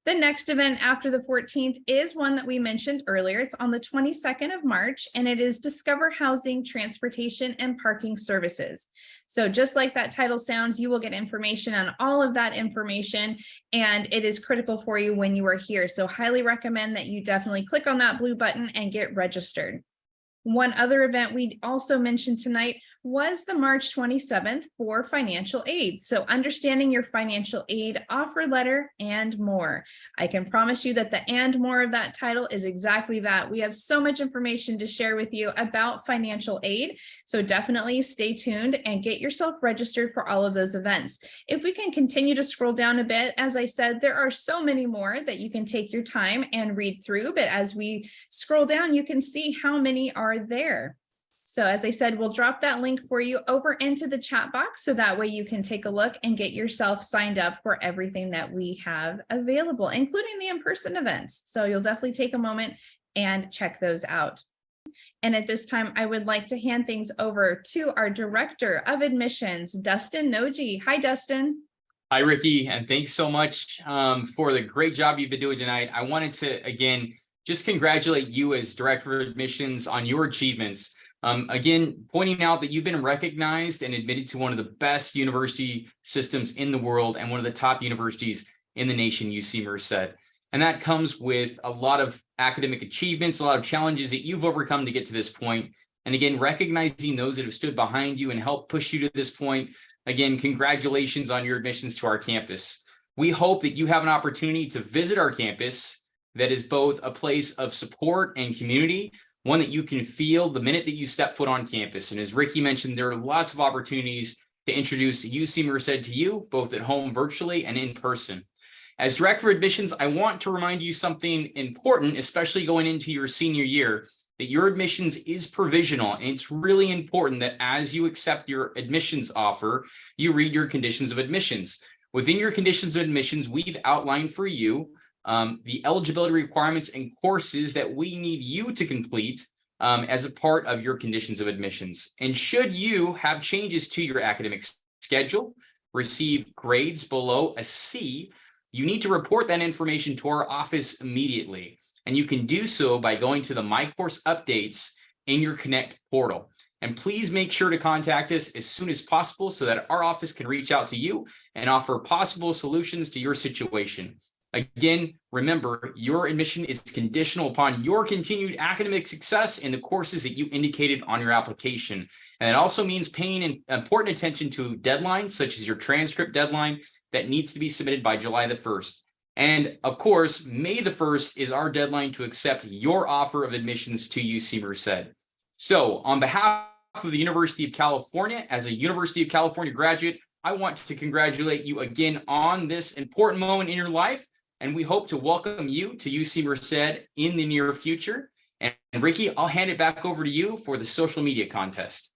The next event after the 14th is one that we mentioned earlier. It's on the 22nd of March, and it is Discover Housing, Transportation, and Parking Services. So just like that title sounds, you will get information on all of that information, and it is critical for you when you are here. So highly recommend that you definitely click on that blue button and get registered. One other event we also mentioned tonight was the March 27th for financial aid. So understanding your financial aid offer letter and more. I can promise you that the and more of that title is exactly that. We have so much information to share with you about financial aid. So definitely stay tuned and get yourself registered for all of those events. If we can continue to scroll down a bit, as I said, there are so many more that you can take your time and read through. But as we scroll down, you can see how many are there. So as I said, we'll drop that link for you over into the chat box so that way you can take a look and get yourself signed up for everything that we have available, including the in-person events. So you'll definitely take a moment and check those out. And at this time, I would like to hand things over to our Director of Admissions, Dustin Noji. Hi, Dustin. Hi, Ricky, and thanks so much for the great job you've been doing tonight. I wanted to, again, just congratulate you as Director of Admissions on your achievements. Again, pointing out that you've been recognized and admitted to one of the best university systems in the world and one of the top universities in the nation, UC Merced. And that comes with a lot of academic achievements, a lot of challenges that you've overcome to get to this point. And again, recognizing those that have stood behind you and helped push you to this point. Again, congratulations on your admissions to our campus. We hope that you have an opportunity to visit our campus that is both a place of support and community, one that you can feel the minute that you step foot on campus. And as Ricky mentioned, there are lots of opportunities to introduce UC Merced to you, both at home virtually and in person. As Director of Admissions, I want to remind you something important, especially going into your senior year, that your admissions is provisional. And it's really important that as you accept your admissions offer, you read your conditions of admissions. Within your conditions of admissions, we've outlined for you the eligibility requirements and courses that we need you to complete as a part of your conditions of admissions. And should you have changes to your academic schedule, receive grades below a C, you need to report that information to our office immediately. And you can do so by going to the My Course Updates in your Connect portal. And please make sure to contact us as soon as possible so that our office can reach out to you and offer possible solutions to your situation. Again, remember, your admission is conditional upon your continued academic success in the courses that you indicated on your application. And it also means paying important attention to deadlines, such as your transcript deadline that needs to be submitted by July the 1st. And of course, May the 1st is our deadline to accept your offer of admissions to UC Merced. So on behalf of the University of California, as a University of California graduate, I want to congratulate you again on this important moment in your life. And we hope to welcome you to UC Merced in the near future. And Ricky, I'll hand it back over to you for the social media contest.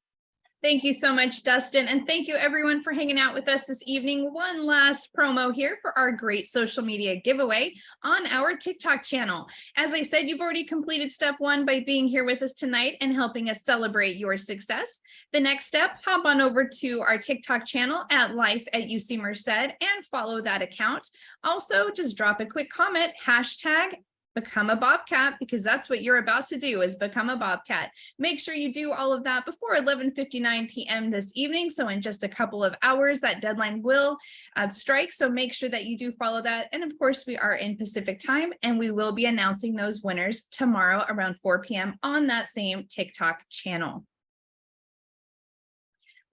Thank you so much, Dustin. And thank you everyone for hanging out with us this evening. One last promo here for our great social media giveaway on our TikTok channel. As I said, you've already completed step one by being here with us tonight and helping us celebrate your success. The next step, hop on over to our TikTok channel at Life at UC Merced and follow that account. Also, just drop a quick comment, hashtag become a Bobcat, because that's what you're about to do, is become a Bobcat. Make sure you do all of that before 11:59 p.m. this evening. So in just a couple of hours, that deadline will strike. So make sure that you do follow that. And of course, we are in Pacific time, and we will be announcing those winners tomorrow around 4 p.m. on that same TikTok channel.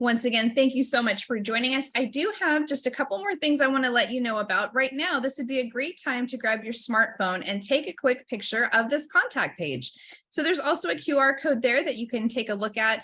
Once again, thank you so much for joining us. I do have just a couple more things I want to let you know about. Right now, this would be a great time to grab your smartphone and take a quick picture of this contact page. So there's also a QR code there that you can take a look at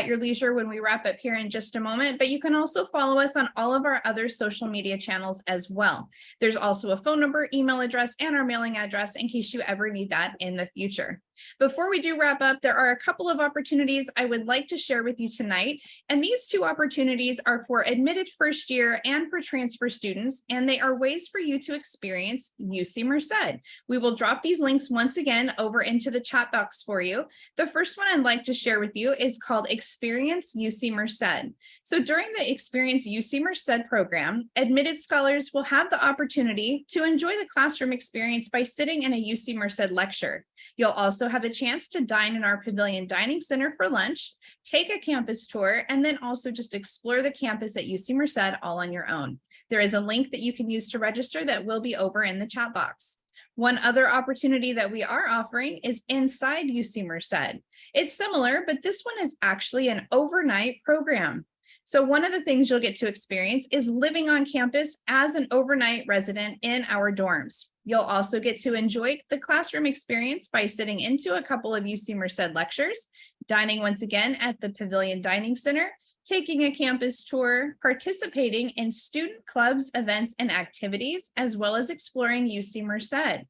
your leisure when we wrap up here in just a moment, but you can also follow us on all of our other social media channels as well. There's also a phone number, email address, and our mailing address in case you ever need that in the future. Before we do wrap up, there are a couple of opportunities I would like to share with you tonight. And these two opportunities are for admitted first year and for transfer students, and they are ways for you to experience UC Merced. We will drop these links once again over into the chat box for you. The first one I'd like to share with you is called Experience UC Merced. So during the Experience UC Merced program, admitted scholars will have the opportunity to enjoy the classroom experience by sitting in a UC Merced lecture. You'll also have a chance to dine in our Pavilion Dining Center for lunch, take a campus tour, and then also just explore the campus at UC Merced all on your own. There is a link that you can use to register that will be over in the chat box. One other opportunity that we are offering is inside UC Merced. It's similar, but this one is actually an overnight program. So one of the things you'll get to experience is living on campus as an overnight resident in our dorms. You'll also get to enjoy the classroom experience by sitting into a couple of UC Merced lectures, dining once again at the Pavilion Dining Center, taking a campus tour, participating in student clubs, events, and activities, as well as exploring UC Merced.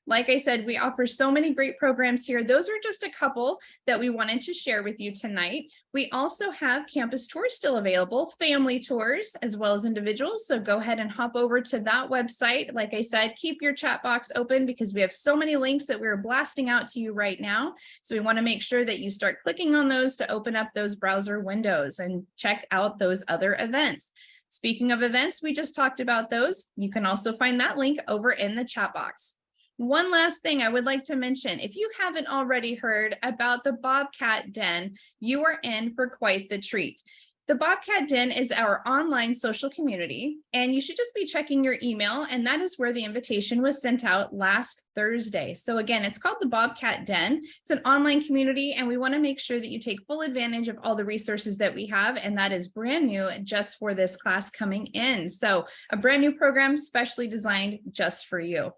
Like I said, we offer so many great programs here. Those are just a couple that we wanted to share with you tonight. We also have campus tours still available, family tours, as well as individuals. So go ahead and hop over to that website. Like I said, keep your chat box open because we have so many links that we're blasting out to you right now. So we want to make sure that you start clicking on those to open up those browser windows and check out those other events. Speaking of events, we just talked about those. You can also find that link over in the chat box. One last thing I would like to mention, if you haven't already heard about the Bobcat Den, you are in for quite the treat. The Bobcat Den is our online social community, and you should just be checking your email, and that is where the invitation was sent out last Thursday. So again, it's called the Bobcat Den. It's an online community, and we want to make sure that you take full advantage of all the resources that we have, and that is brand new just for this class coming in. So a brand new program specially designed just for you.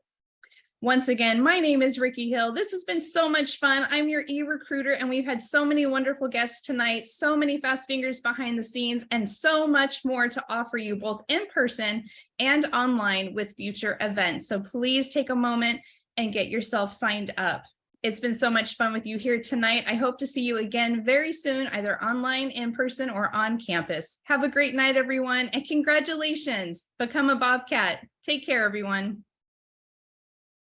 Once again, my name is Ricky Hill. This has been so much fun. I'm your e-recruiter, and we've had so many wonderful guests tonight, so many fast fingers behind the scenes, and so much more to offer you both in person and online with future events. So please take a moment and get yourself signed up. It's been so much fun with you here tonight. I hope to see you again very soon, either online, in person, or on campus. Have a great night, everyone, and congratulations. Become a Bobcat. Take care, everyone.